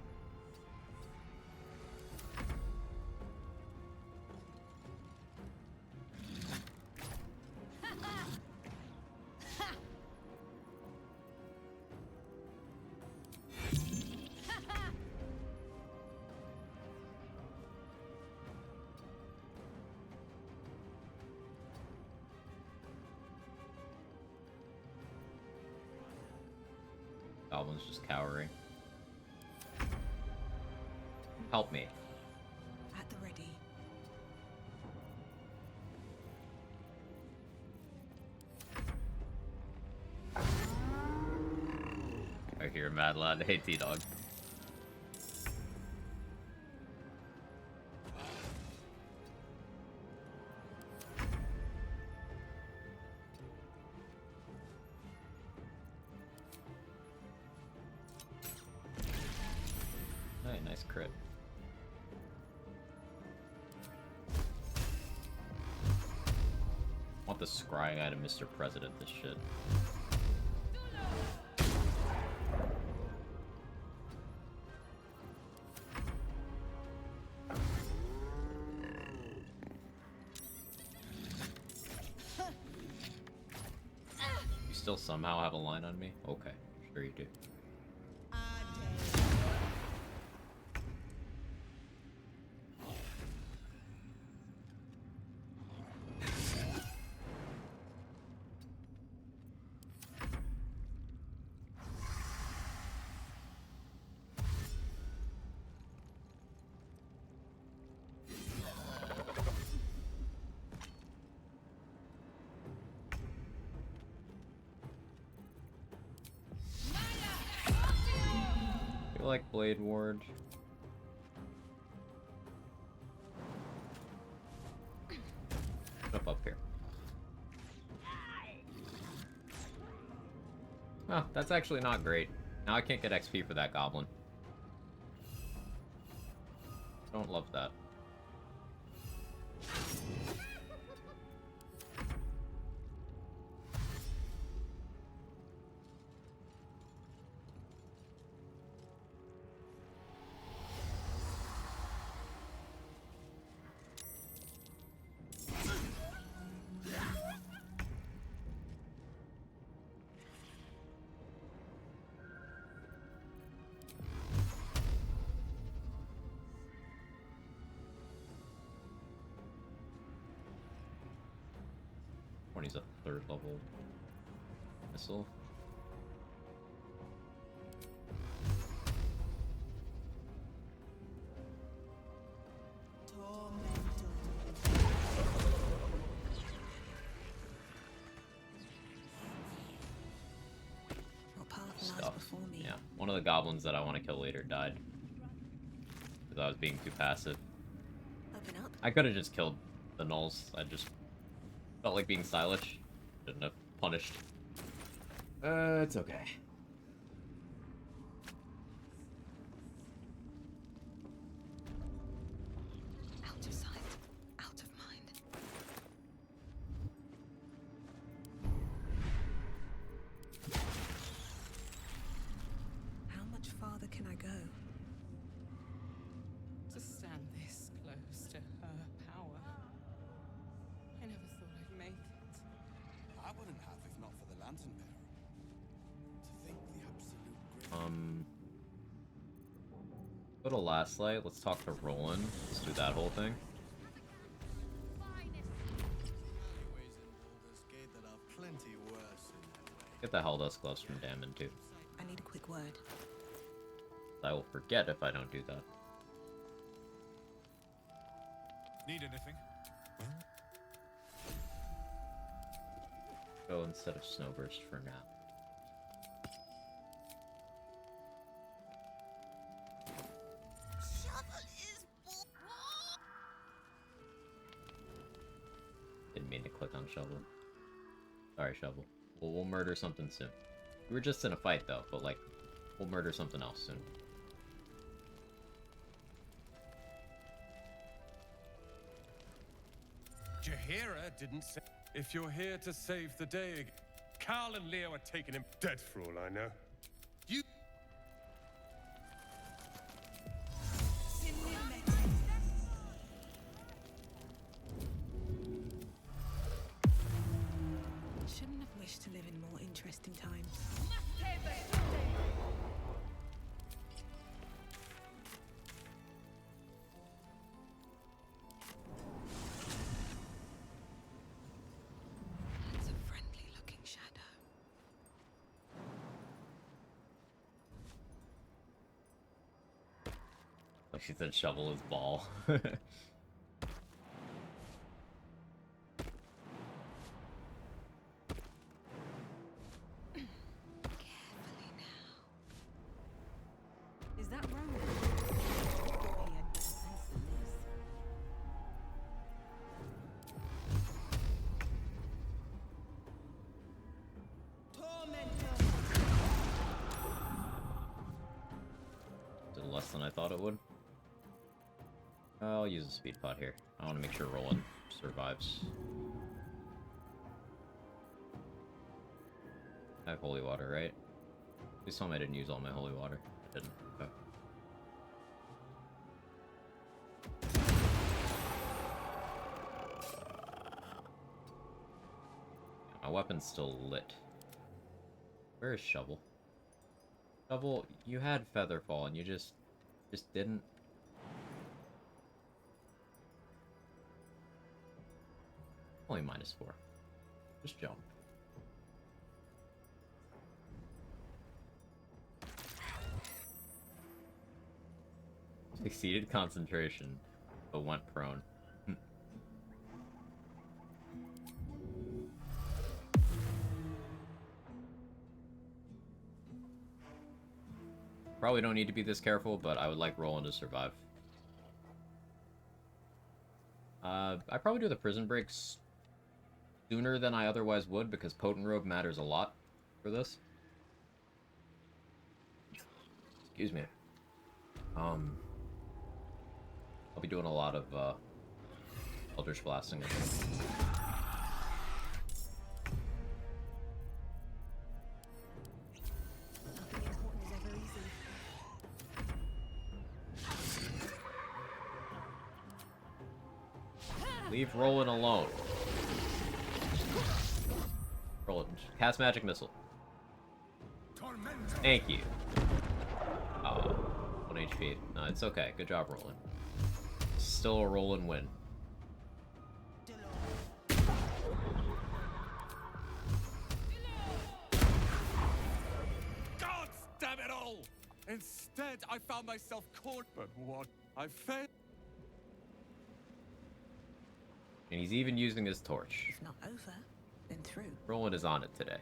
Goblin's just cowering. Help me. At the ready. I hear Mad Lad. Hey, T-Dog. Hey, nice crit. I want the scrying item, Mr. President, this shit. You still somehow have a line on me? Okay, sure you do. I like Blade Ward. Up here. Oh, that's actually not great. Now I can't get XP for that goblin. Don't love that. He's a 3rd level missile. Stuff. Yeah, one of the goblins that I want to kill later died because I was being too passive. Open up. I could have just killed the gnolls. I just felt like being stylish. Shouldn't have punished. It's okay. Out of sight, out of mind. How much farther can I go? To stand this close to her power. I never thought I'd make it. I wouldn't have if not for the Lantern Bearer. To think the absolute Go to Last Light. Let's talk to Roland. Let's do that whole thing. Get the Helldust gloves from Damon too. I need a quick word. I will forget if I don't do that. Need anything? Go instead of Snowburst for now. Didn't mean to click on Shovel. Sorry, Shovel. We'll murder something soon. We were just in a fight though, but like, we'll murder something else soon. Jaheira didn't say. If you're here to save the day, Carl and Leo are taking him dead for all I know. You. Shouldn't have wished to live in more interesting times. That's a friendly-looking shadow. Like she said, shovel his ball. Is that Roman? Thought he had better sense than this. Did less than I thought it would. I'll use a speed pot here. I want to make sure Roland survives. I have holy water, right? Please tell me I didn't use all my holy water. I didn't. Okay. My weapon's still lit. Where is Shovel? Shovel, you had Featherfall and you just didn't. Only -4. Just jump. Succeeded concentration, but went prone. Probably don't need to be this careful, but I would like Roland to survive. I probably do the prison breaks sooner than I otherwise would, because Potent Robe matters a lot for this. Excuse me. I'll be doing a lot of Eldritch Blasting. Leave Roland alone. Roland, cast Magic Missile. Thank you. Oh, 1 HP. No, it's okay. Good job, Roland. Still a Roland win. God damn it all! Instead, I found myself caught. But what? I failed. And he's even using his torch. It's not over, then through. Roland is on it today.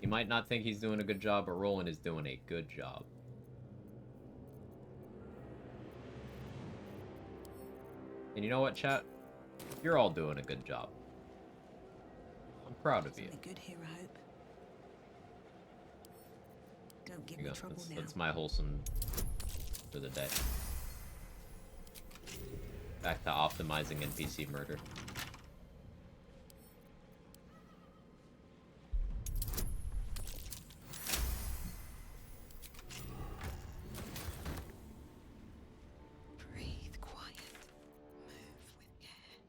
You might not think he's doing a good job, but Roland is doing a good job. And you know what, chat? You're all doing a good job. I'm proud of you. Good here, I hope. Don't give There me you go. trouble now. That's my wholesome for the day. Back to optimizing NPC murder. Breathe quiet. Move with care.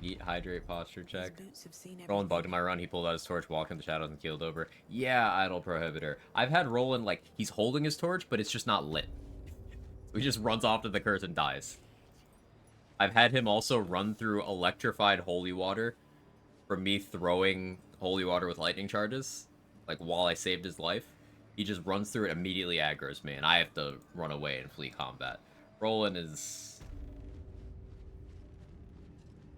Eat, hydrate, posture check. These boots have seen Roland bugged in my run, he pulled out his torch, walked in the shadows, and keeled over. Yeah, Idle Prohibitor. I've had Roland, like, he's holding his torch, but it's just not lit. So he just runs off to the curse and dies. I've had him also run through electrified holy water from me throwing holy water with lightning charges, like, while I saved his life. He just runs through it, immediately aggroes me, and I have to run away and flee combat. Roland is...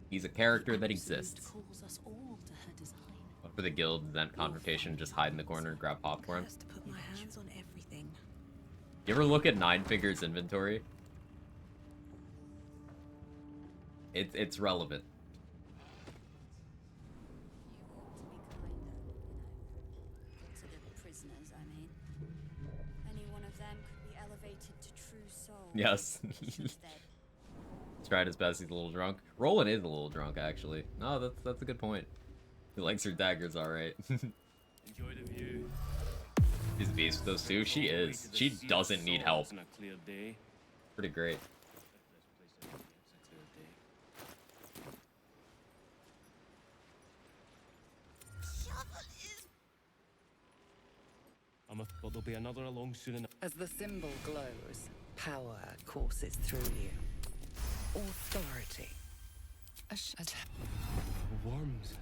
he's a character that exists. Calls us all to her design. But for the guild, then confrontation, just hide in the corner and grab popcorn. To put my hands on everything. You ever look at Nine Fingers' inventory? It's relevant. To the prisoners, I mean. Any one of them could be elevated to true soul. Yes. He's tried his best, he's a little drunk. Roland is a little drunk, actually. No, that's a good point. He likes her daggers, alright. Enjoy the view. She's a beast with those two. She is. She doesn't need help. On a clear day. Pretty great. But there'll be another along soon enough. As the symbol glows, power courses through you. Authority. Worms.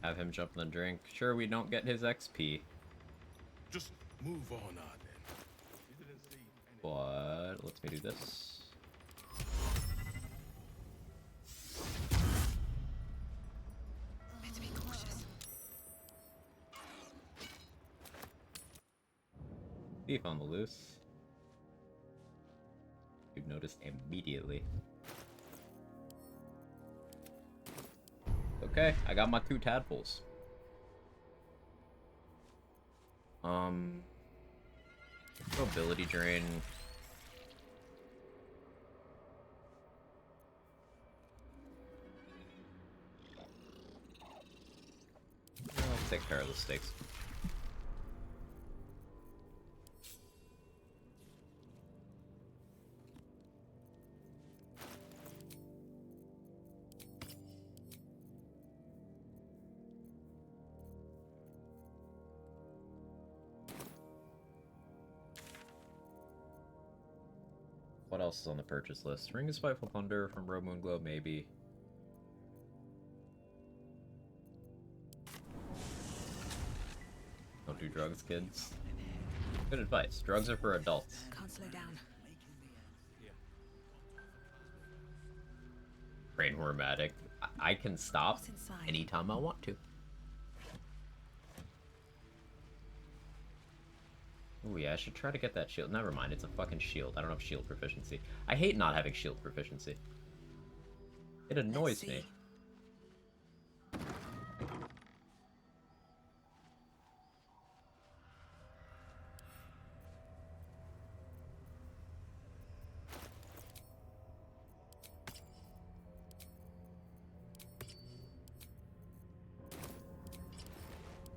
Have him jump in the drink. Sure, we don't get his XP. Just move on, Arden. But let's me do this. Better be cautious. Thief on the loose. You've noticed immediately. Okay, I got my 2 tadpoles. Ability drain. I'll take care of the stakes. What else is on the purchase list? Ring of Spiteful Thunder from Road Moonglow, maybe. Don't do drugs, kids. Good advice. Drugs are for adults. Can't slow down. Brainworm addict. I can stop anytime I want to. Oh yeah, I should try to get that shield. Never mind, it's a fucking shield. I don't have shield proficiency. I hate not having shield proficiency. It annoys me.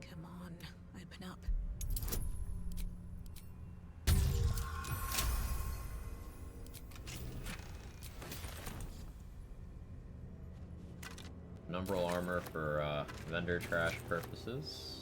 Come on, open up. Numbral armor for vendor trash purposes.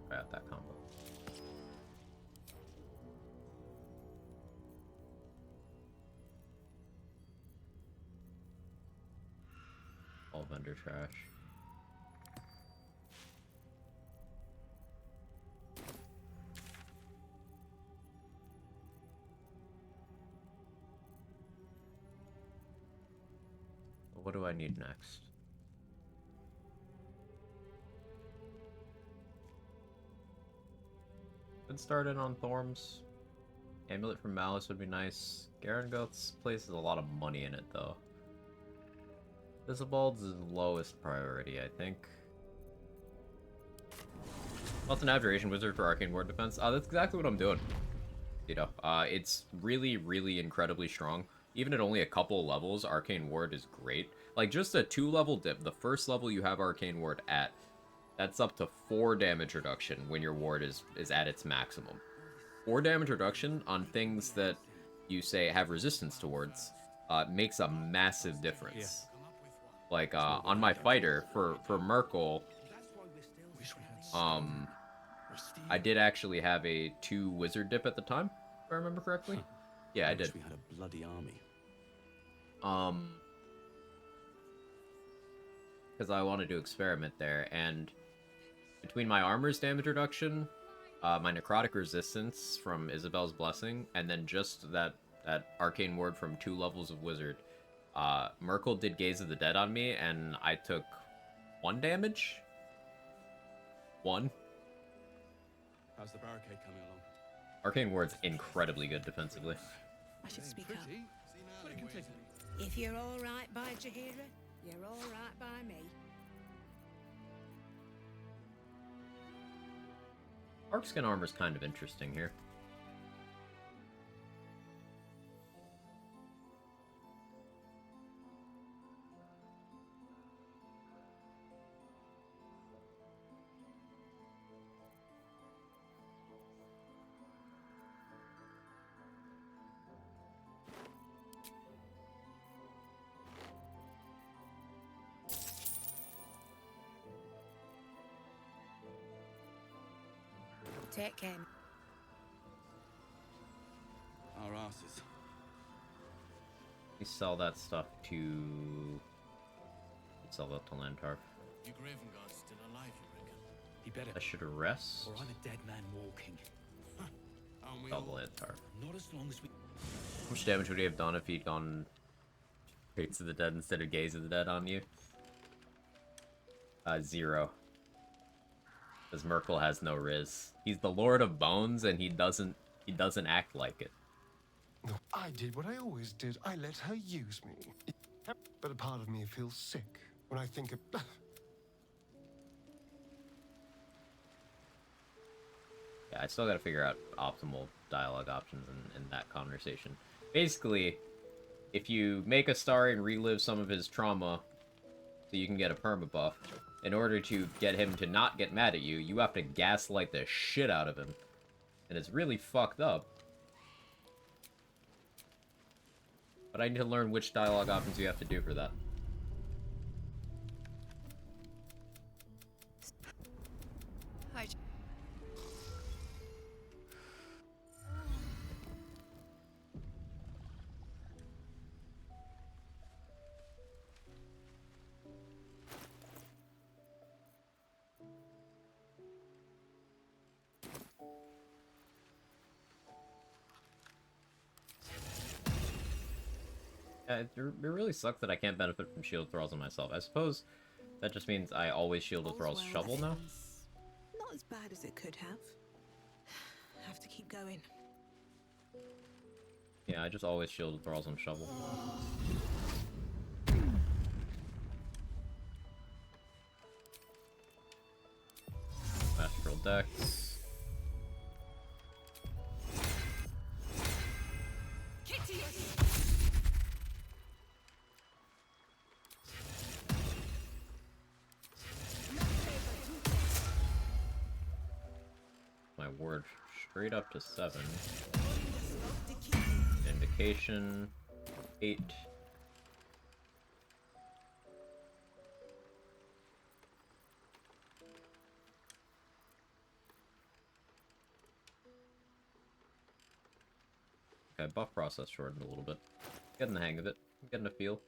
Try out that combo. All vendor trash. What do I need next? Could start in on Thorms. Amulet from Malice would be nice. Garangoth's places a lot of money in it, though. Visibald's is lowest priority, I think. What's an Abjuration Wizard for Arcane Ward Defense? That's exactly what I'm doing. You know, it's really, really incredibly strong. Even at only a couple levels, Arcane Ward is great. Like, just a 2-level dip. The first level you have Arcane Ward at, that's up to 4 damage reduction when your ward is at its maximum. 4 damage reduction on things that you say have resistance towards makes a massive difference. Like, on my fighter, for Merkel, I did actually have a 2 wizard dip at the time, if I remember correctly. Yeah, I did. We had a bloody army. Because I wanted to experiment there, and between my armor's damage reduction, my necrotic resistance from Isabel's Blessing, and then just that arcane ward from 2 levels of wizard, Merkel did Gaze of the Dead on me, and I took 1 damage? 1? How's the barricade coming along? Arcane ward's incredibly good defensively. I should speak up. If you're all right by Jaheira, you're all right by me. Arcskin armor's kind of interesting here. Take care. Our asses. We sell that stuff to... Sell that to Lantarf. Your Gravengard's still alive, you reckon? He better. I should arrest. Or I'm a dead man walking. Sell the Lantarf. Not as long as we. How much damage would he have done if he'd gone Fates of the Dead instead of Gaze of the Dead on you? 0. Because Merkel has no Riz. He's the Lord of Bones, and he doesn't act like it. I did what I always did. I let her use me. But a part of me feels sick when I think of... Yeah, I still gotta figure out optimal dialogue options in that conversation. Basically, if you make a star and relive some of his trauma so you can get a perma buff, in order to get him to not get mad at you, you have to gaslight the shit out of him. And it's really fucked up. But I need to learn which dialogue options you have to do for that. Hi. Yeah, it really sucks that I can't benefit from shield thralls on myself. I suppose that just means I always shield with thralls shovel now? Not as bad as it could have. Have to keep going. Yeah, I just always shield with thralls on shovel. Astral Dex. My ward straight up to 7. Indication 8. Okay, buff process shortened a little bit. Getting the hang of it. Getting a feel.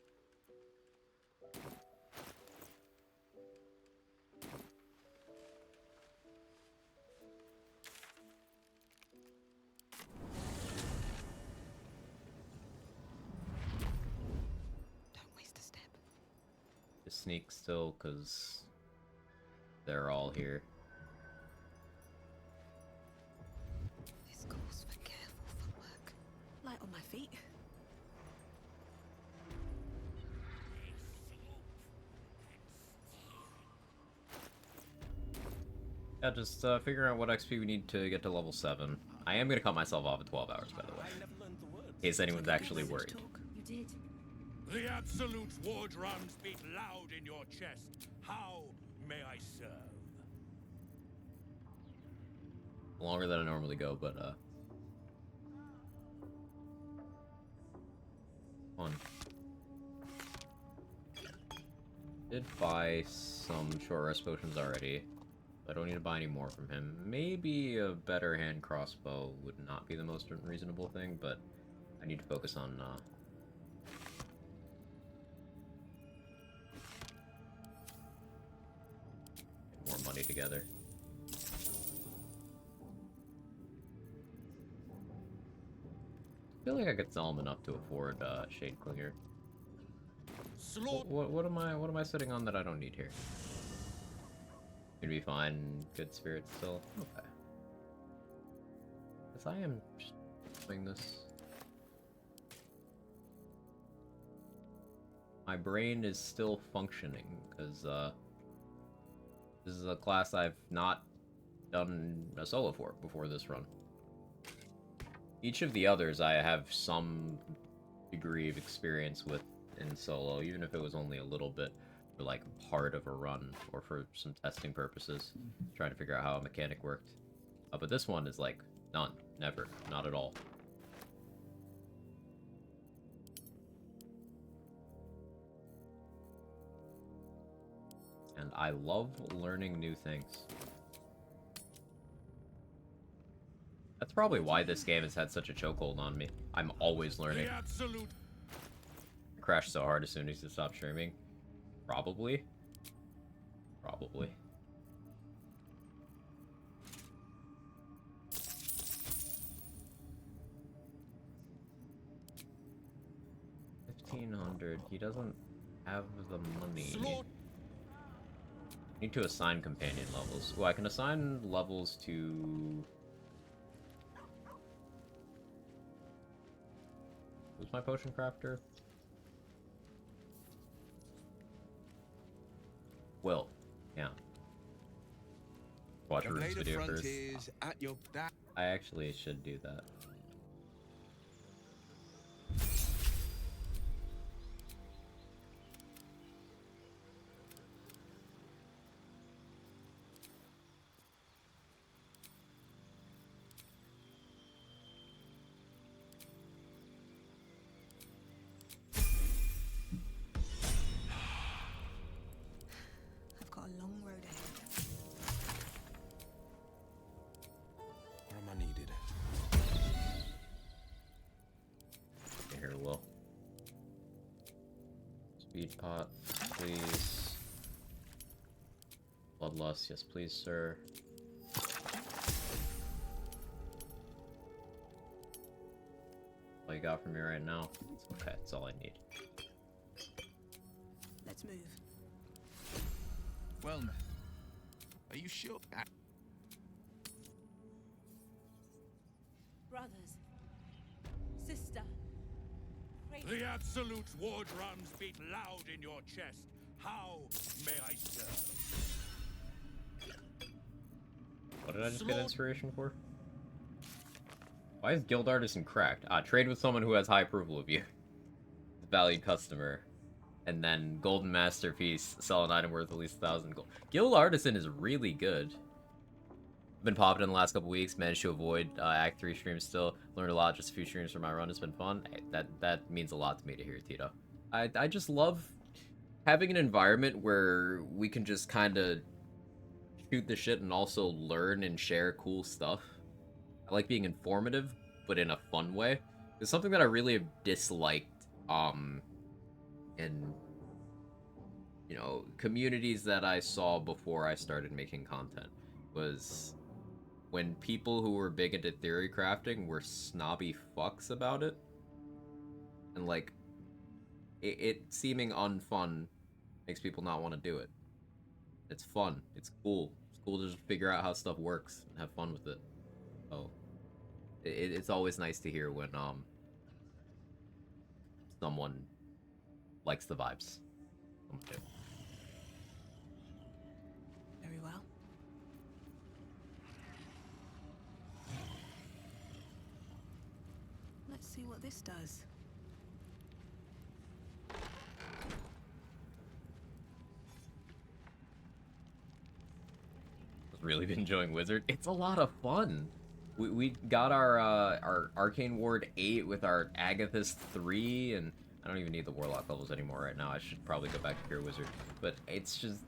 Sneak still, because they're all here. This calls for careful footwork. Light on my feet. Yeah, just figuring out what XP we need to get to level 7. I am going to cut myself off at 12 hours, by the way. In case anyone's actually worried. You did. The Absolute's war drums beat loud in your chest. How may I serve? Longer than I normally go, but fun. Did buy some short rest potions already. I don't need to buy any more from him. Maybe a better hand crossbow would not be the most reasonable thing, but I need to focus on more money together. I feel like I could sell him enough to afford Shade Clinger. What am I sitting on that I don't need here? Gonna be fine. Good spirit still. Okay. Because I am just doing this. My brain is still functioning because this is a class I've not done a solo for before this run. Each of the others I have some degree of experience with in solo, even if it was only a little bit for like part of a run or for some testing purposes, trying to figure out how a mechanic worked. But this one is like none, never, not at all. And I love learning new things. That's probably why this game has had such a chokehold on me. I'm always learning. The absolute. I crashed so hard as soon as you stopped streaming. Probably. Probably. $1,500. He doesn't have the money. Need to assign companion levels. Well, I can assign levels to... Who's my potion crafter? Will. Yeah. Watch a Rune's video first. I actually should do that. I've got a long road ahead. Where am I needed? Here, Will. Speed pot, please. Bloodlust, yes please, sir. All you got from me right now? Okay, that's all I need. Let's move. Well, now, are you sure? Brothers. Sister. The absolute war drums beat loud in your chest. How may I serve? What did I just get inspiration for? Why is Guild Artisan cracked? Trade with someone who has high approval of you. Valued customer. And then Golden Masterpiece, sell an item worth at least 1,000 gold. Guild Artisan is really good. Been popping in the last couple weeks, managed to avoid Act 3 streams still. Learned a lot, just a few streams from my run, it's been fun. Hey, that means a lot to me to hear, Tito. I just love having an environment where we can just kind of shoot the shit and also learn and share cool stuff. I like being informative, but in a fun way. It's something that I really have disliked, in, you know, communities that I saw before I started making content, was when people who were big into theory crafting were snobby fucks about it. And, like, it seeming unfun makes people not want to do it. It's fun. It's cool. It's cool to just figure out how stuff works and have fun with it. So, it's always nice to hear when, someone likes the vibes. Very well. Let's see what this does. Really been enjoying Wizard. It's a lot of fun. We got our Arcane Ward 8 with our Agathis 3, and I don't even need the Warlock levels anymore right now. I should probably go back to Pure Wizard. But it's just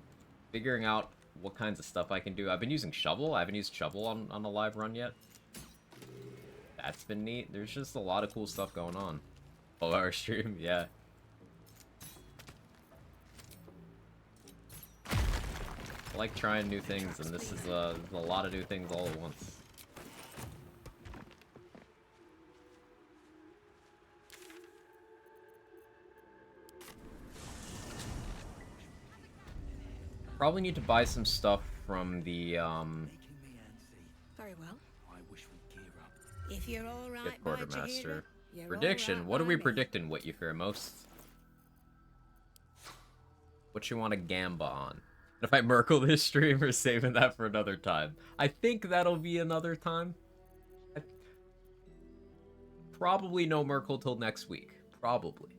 figuring out what kinds of stuff I can do. I've been using Shovel. I haven't used Shovel on a live run yet. That's been neat. There's just a lot of cool stuff going on. 12-hour stream, yeah. I like trying new things, and this is a lot of new things all at once. Probably need to buy some stuff from the Very well. I wish we'd gear up. If you're all right, Gift Quartermaster. you're all Prediction. right What are by we me. predicting, What You Fear Most? What you want to gamba on? If I Merkle this stream, or saving that for another time? I think that'll be another time. Probably no Merkle till next week. Probably.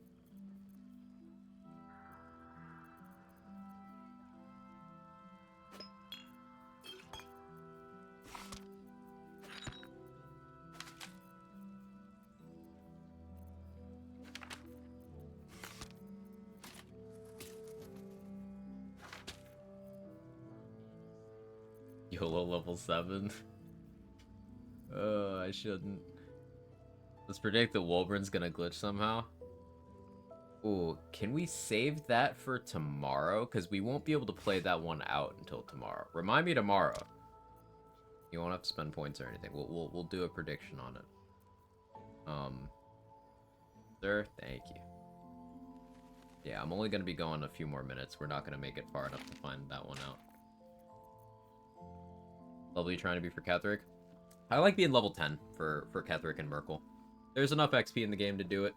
YOLO level 7. I shouldn't. Let's predict that Wolverine's gonna glitch somehow. Ooh, can we save that for tomorrow? Because we won't be able to play that one out until tomorrow. Remind me tomorrow. You won't have to spend points or anything. We'll do a prediction on it. Sir, thank you. Yeah, I'm only gonna be going a few more minutes. We're not gonna make it far enough to find that one out. Level you trying to be for Ketheric? I like being level 10 for Ketheric and Merkel. There's enough XP in the game to do it.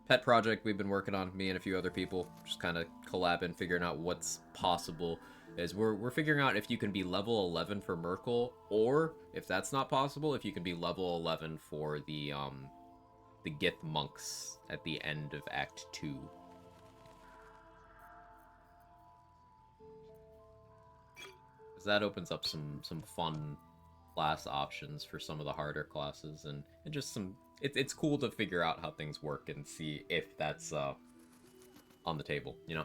Pet project we've been working on, me and a few other people, just kind of collabing, figuring out what's possible. Is we're figuring out if you can be level 11 for Merkel, or if that's not possible, if you can be level 11 for the Gith monks at the end of Act 2. Because that opens up some fun class options for some of the harder classes, and just some... It's cool to figure out how things work and see if that's on the table, you know?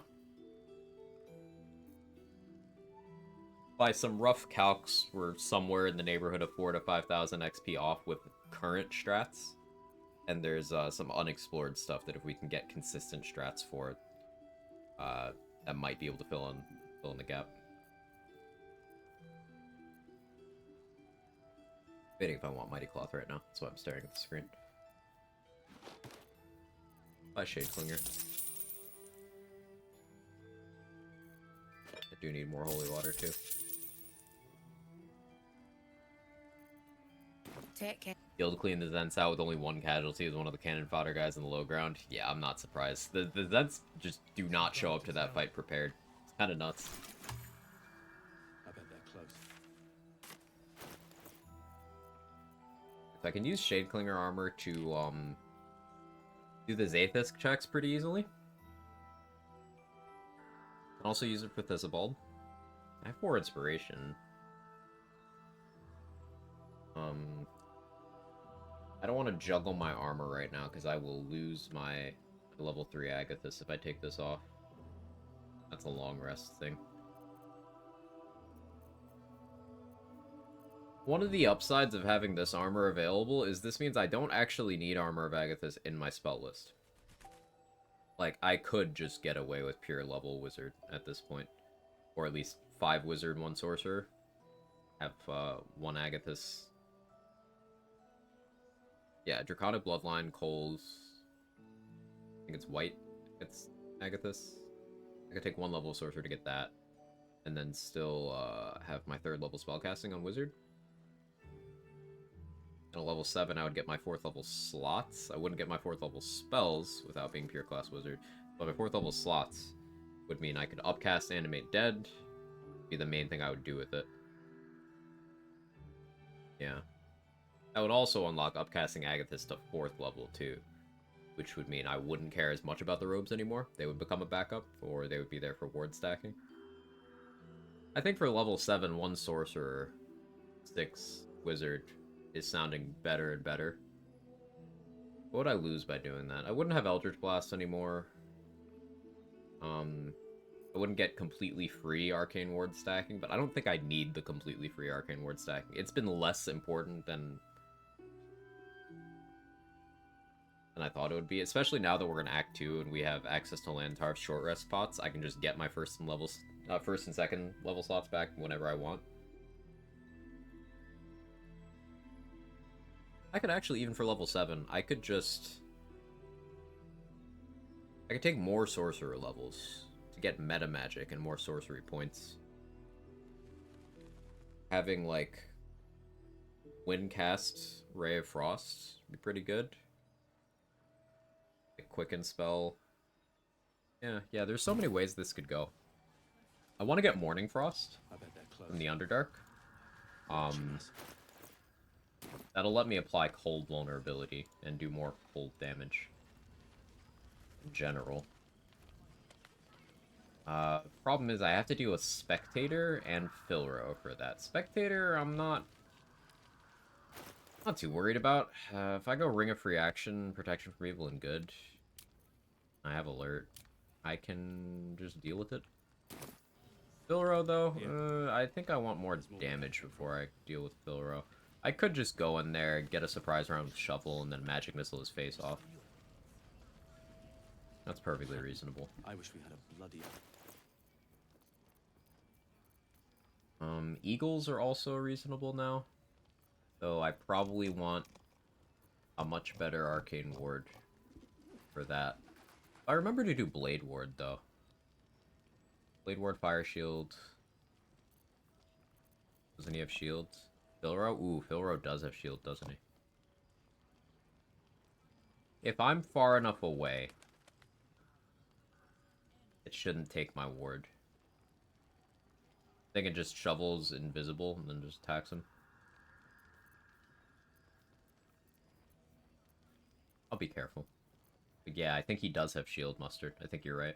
By some rough calcs, we're somewhere in the neighborhood of 4,000 to 5,000 XP off with current strats. And there's some unexplored stuff that if we can get consistent strats for, that might be able to fill in the gap. Debating if I want Mighty Cloth right now. That's why I'm staring at the screen. Bye, Shadeclinger. I do need more holy water too. Take care. Guild clean the Zens out with only one casualty as one of the cannon fodder guys in the low ground. Yeah, I'm not surprised. The Zens just do not show up to that fight prepared. It's kind of nuts. I bet they're close. If I can use Shadeclinger armor to do the Zaithis checks pretty easily. Can also use it for Thisabald. I have 4 inspiration. I don't want to juggle my armor right now because I will lose my level 3 Agathis if I take this off. That's a long rest thing. One of the upsides of having this armor available is this means I don't actually need Armor of Agathis in my spell list. Like, I could just get away with pure level wizard at this point. Or at least 5 wizard, 1 sorcerer. Have 1 Agathis. Yeah, Draconic Bloodline, Coles. I think it's white. It's Agathis. I could take 1 level of sorcerer to get that. And then still have my 3rd level spellcasting on wizard. At a level 7, I would get my 4th level slots. I wouldn't get my 4th level spells without being pure class wizard. But my 4th level slots would mean I could upcast Animate Dead. Be the main thing I would do with it. Yeah. That would also unlock upcasting Agathis to 4th level too. Which would mean I wouldn't care as much about the robes anymore. They would become a backup, or they would be there for ward stacking. I think for level 7, 1 sorcerer, 6 wizard is sounding better and better. What would I lose by doing that? I wouldn't have Eldritch Blast anymore. I wouldn't get completely free Arcane Ward stacking, but I don't think I need the completely free Arcane Ward stacking. It's been less important than I thought it would be, especially now that we're in Act 2 and we have access to Lantar's short rest spots. I can just get my first and 2nd level slots back whenever I want. I could actually, even for level 7, I could take more sorcerer levels to get meta magic and more sorcery points. Having, like, Windcast Ray of Frost would be pretty good. A Quicken spell. Yeah, there's so many ways this could go. I want to get Morning Frost from the Underdark. That'll let me apply cold vulnerability and do more cold damage. In general. Problem is I have to deal with Spectator and Filro for that. Spectator, I'm not too worried about. If I go Ring of Free Action, Protection from Evil and Good, I have Alert. I can just deal with it. Filro, though, I think I want more damage before I deal with Filro. I could just go in there, get a surprise round with Shovel, and then Magic Missile his face off. That's perfectly reasonable. I wish we had a bloody... Eagles are also reasonable now. Though I probably want a much better Arcane Ward for that. I remember to do Blade Ward, though. Blade Ward, Fire Shield. Doesn't he have shields? Filro? Ooh, Filro does have shield, doesn't he? If I'm far enough away, it shouldn't take my ward. I think it just Shovels invisible and then just attacks him. I'll be careful. But yeah, I think he does have shield, Mustard. I think you're right.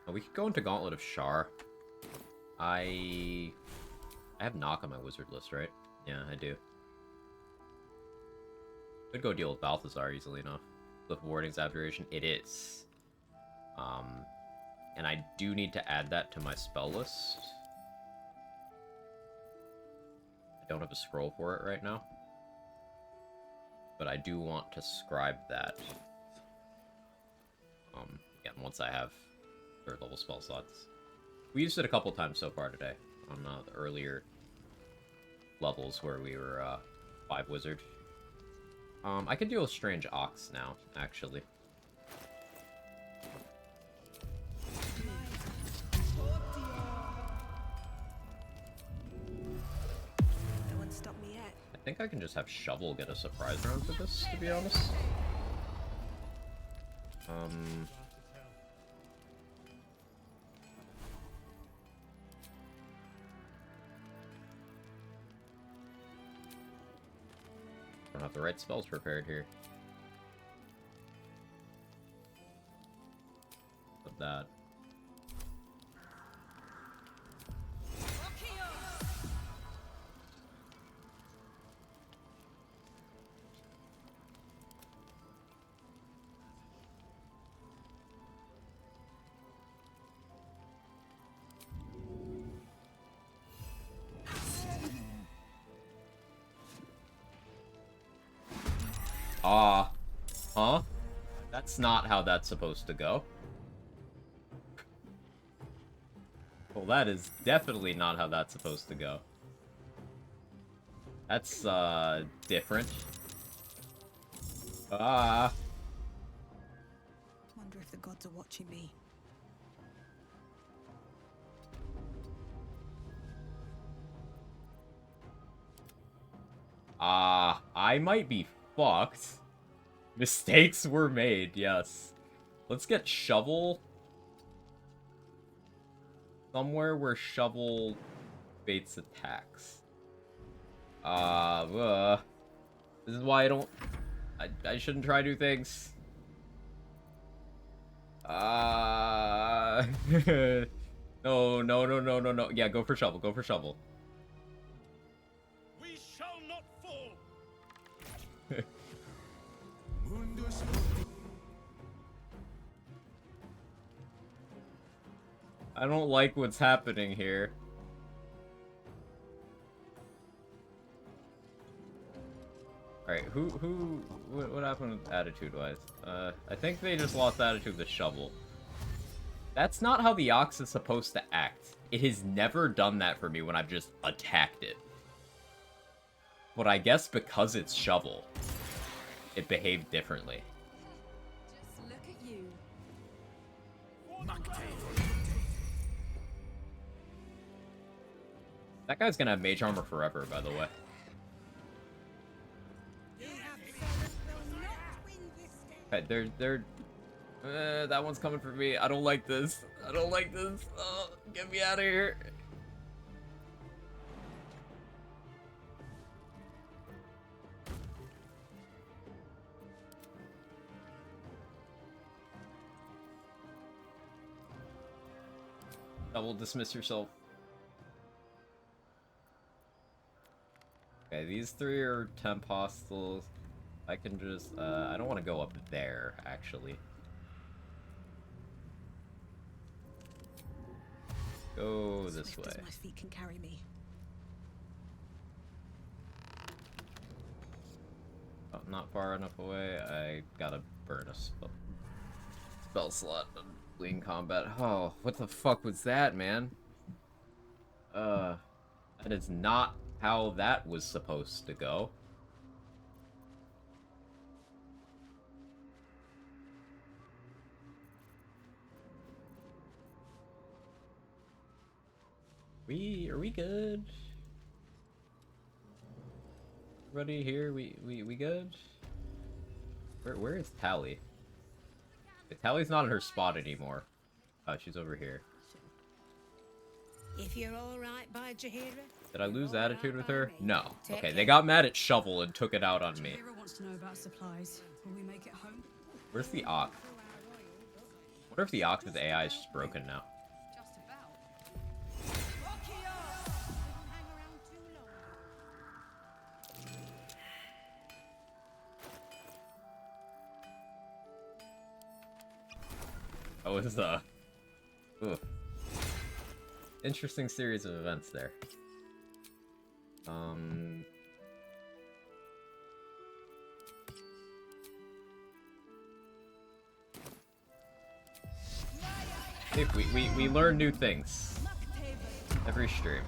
Oh, we could go into Gauntlet of Shar. I have Knock on my wizard list, right? Yeah, I do. Could go deal with Balthazar easily enough. With Warding's Abjuration, it is. And I do need to add that to my spell list. I don't have a scroll for it right now. But I do want to scribe that. Again, once I have 3rd level spell slots. We used it a couple times so far today on the earlier levels where we were 5 wizard. I can deal with Strange Ox now, actually. No one stopped me yet. I think I can just have Shovel get a surprise round for this, to be honest. Don't have the right spells prepared here. But that. Huh? That's not how that's supposed to go. Well, that is definitely not how that's supposed to go. That's, different. Wonder if the gods are watching me. I might be fucked. Mistakes were made, yes. Let's get Shovel somewhere where Shovel baits attacks. This is why I don't... I shouldn't try new things. No. Yeah, go for Shovel, go for Shovel. We shall not fall. I don't like what's happening here. Alright, what happened with attitude-wise? I think they just lost attitude with Shovel. That's not how the Ox is supposed to act. It has never done that for me when I've just attacked it. But I guess because it's Shovel, it behaved differently. Just look at you. That guy's gonna have Mage Armor forever, by the way. Okay, that one's coming for me. I don't like this. I don't like this. Oh, get me out of here. Double dismiss yourself. Okay, these 3 are temp hostiles. I can just, I don't want to go up there, actually. Go this Swift way. as my feet can carry me. Oh, not far enough away. I gotta burn a spell slot of Fleeing Combat. Oh, what the fuck was that, man? That is not how that was supposed to go. Are we good? Everybody here, we good? Where is Tally? Tally's not in her spot anymore. Oh, she's over here. If you're all right by Jaheira, Did I lose attitude with her? No. Take Okay, care. they got mad at Shovel and took it out on me. Jaheira wants to know about supplies. Will we make it home? Where's the Ox? Wonder if the Ox's AI is just broken now. Just about. That was, ooh. Interesting series of events there. Hey, we learn new things every stream.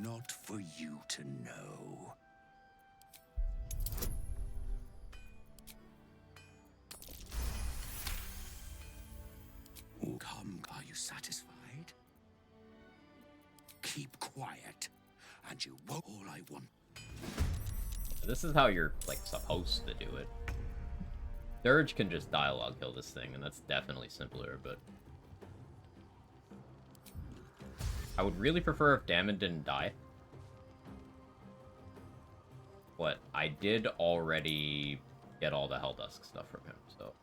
Not for you to know. Come, are you satisfied? Keep quiet, and you won't. All I want. This is how you're, like, supposed to do it. Dirge can just dialogue kill this thing, and that's definitely simpler, but... I would really prefer if Damon didn't die. But I did already get all the Helldusk stuff from him, so...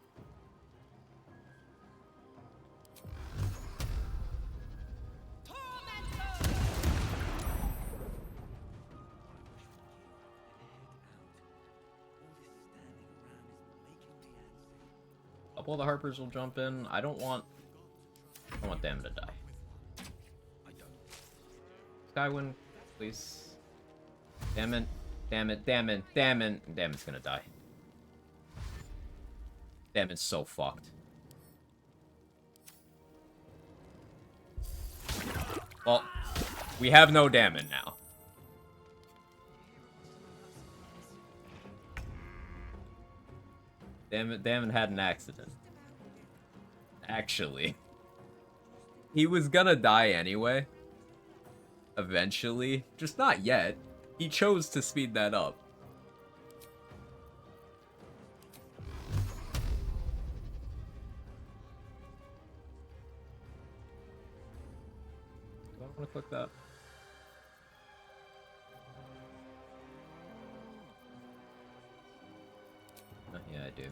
A couple of the Harpers will jump in. I don't want Damon to die. Skywin, please. Damon. Damon's gonna die. Damon's so fucked. Well, we have no Damon now. Damon had an accident. Actually. He was gonna die anyway. Eventually. Just not yet. He chose to speed that up. Do I want to click that? Yeah, I do.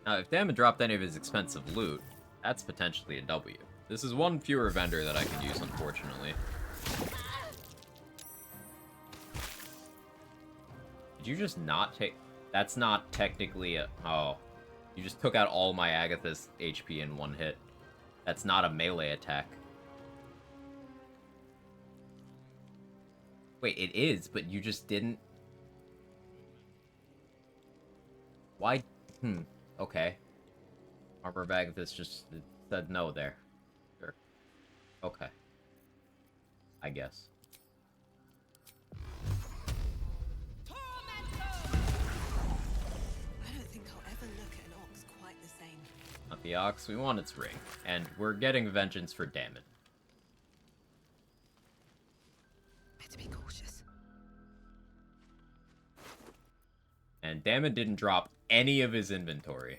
Now, if Damon dropped any of his expensive loot, that's potentially a W. This is one fewer vendor that I can use, unfortunately. Did you just not take... That's not technically a... Oh. You just took out all my Agatha's HP in one hit. That's not a melee attack. Wait, it is, but you just didn't... Why... Okay. Armor of Agathis just said no there. Sure. Okay. I guess. I don't think I'll ever look at an ox quite the same. Not the Ox, we want its ring. And we're getting vengeance for Damon. Better be cautious. And Damon didn't drop any of his inventory.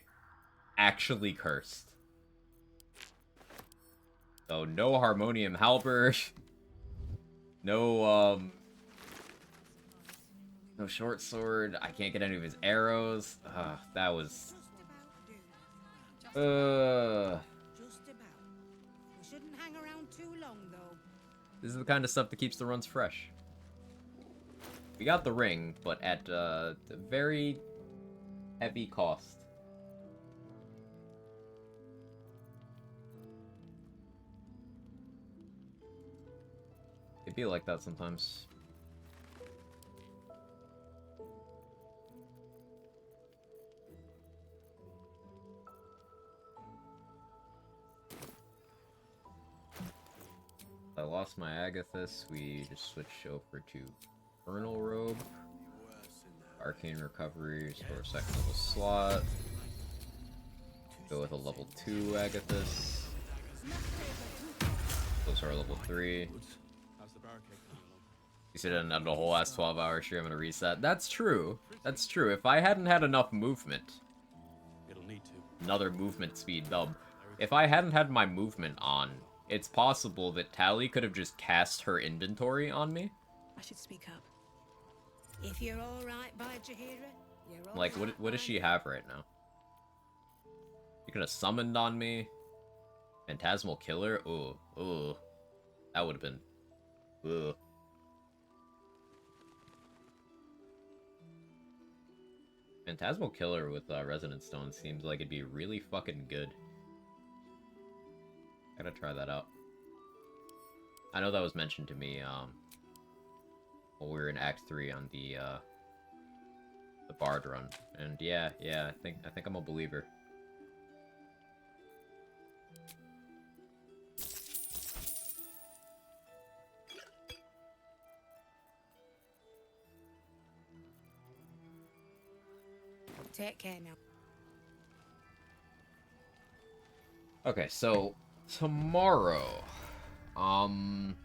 Actually cursed. So no Harmonium Halberd. No, No short sword. I can't get any of his arrows. That was... Just about. We shouldn't hang around too long, though. This is the kind of stuff that keeps the runs fresh. We got the ring, but at a very heavy cost. It'd be like that sometimes. I lost my Agathis, we just switched over to Infernal Robe. Arcane Recovery, restore a second level slot. Go with a level 2 Agathis. Those are level 3. You said in the whole last 12 hours, sure I'm gonna reset. That's true. That's true. If I hadn't had enough movement, It'll need to. another movement speed dub. If I hadn't had my movement on, it's possible that Tali could have just cast her inventory on me. I should speak up. If you're all right by Jaheira, you're all Like, right what does by she me. have right now? You could have summoned on me. Phantasmal Killer? Ooh, ooh. That would have been... Ugh. Phantasmal Killer with Resonance Stone seems like it'd be really fucking good. Gotta try that out. I know that was mentioned to me, when we were in Act 3 on the Bard run. And yeah, I think I'm a believer. Take care now. Okay, so tomorrow, Mountain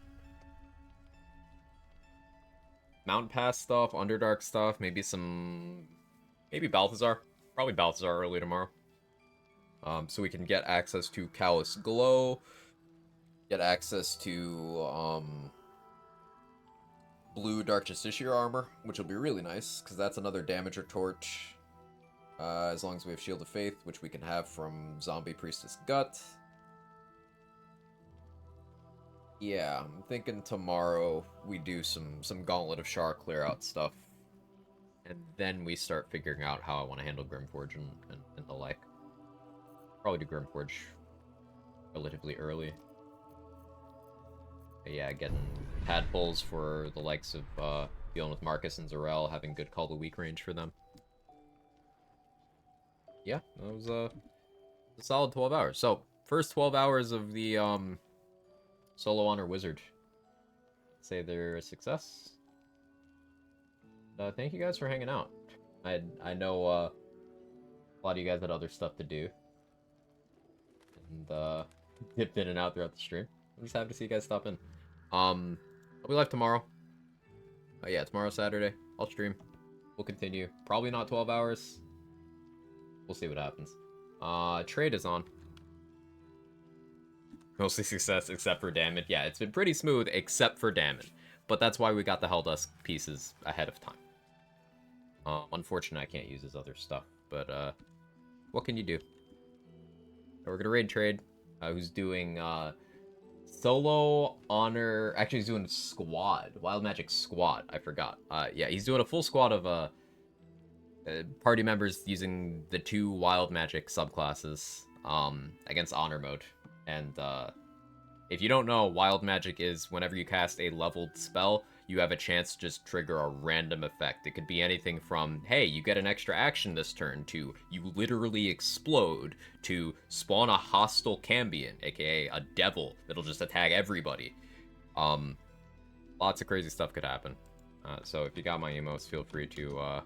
Pass stuff, Underdark stuff, maybe Balthazar. Probably Balthazar early tomorrow. So we can get access to Callous Glow, get access to, blue Dark Justiciar armor, which will be really nice, because that's another Damager Torch. As long as we have Shield of Faith, which we can have from Zombie Priestess Gut. Yeah, I'm thinking tomorrow we do some Gauntlet of Shar clear out stuff. And then we start figuring out how I want to handle Grimforge and the like. Probably do Grimforge relatively early. But yeah, getting tadpoles for the likes of dealing with Marcus and Zarel, having good Call the Weak range for them. Yeah, that was a solid 12 hours. So, first 12 hours of the Solo Honor Wizard. Say they're a success. Thank you guys for hanging out. I know a lot of you guys had other stuff to do. And dipped in and out throughout the stream. I'm just happy to see you guys stop in. I'll be live tomorrow. Yeah, tomorrow Saturday. I'll stream. We'll continue. Probably not 12 hours. We'll see what happens. Trade is on. Mostly success except for Damon. Yeah, it's been pretty smooth except for Damon. But that's why we got the Helldusk pieces ahead of time. Unfortunately, I can't use his other stuff. But, what can you do? We're gonna raid Trade, who's doing, Solo Honor... Actually, he's doing a squad. Wild Magic squad. I forgot. Yeah, he's doing a full squad of, party members using the 2 Wild Magic subclasses, against Honor mode. And, if you don't know, Wild Magic is whenever you cast a leveled spell, you have a chance to just trigger a random effect. It could be anything from, hey, you get an extra action this turn, to you literally explode, to spawn a hostile Cambion, aka a devil, that'll just attack everybody. Lots of crazy stuff could happen. So if you got my emos, feel free to,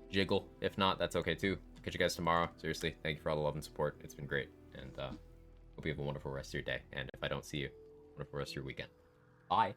jiggle. If not, that's okay too. Catch you guys tomorrow. Seriously, thank you for all the love and support. It's been great. And, hope you have a wonderful rest of your day. And if I don't see you, wonderful rest of your weekend. Bye.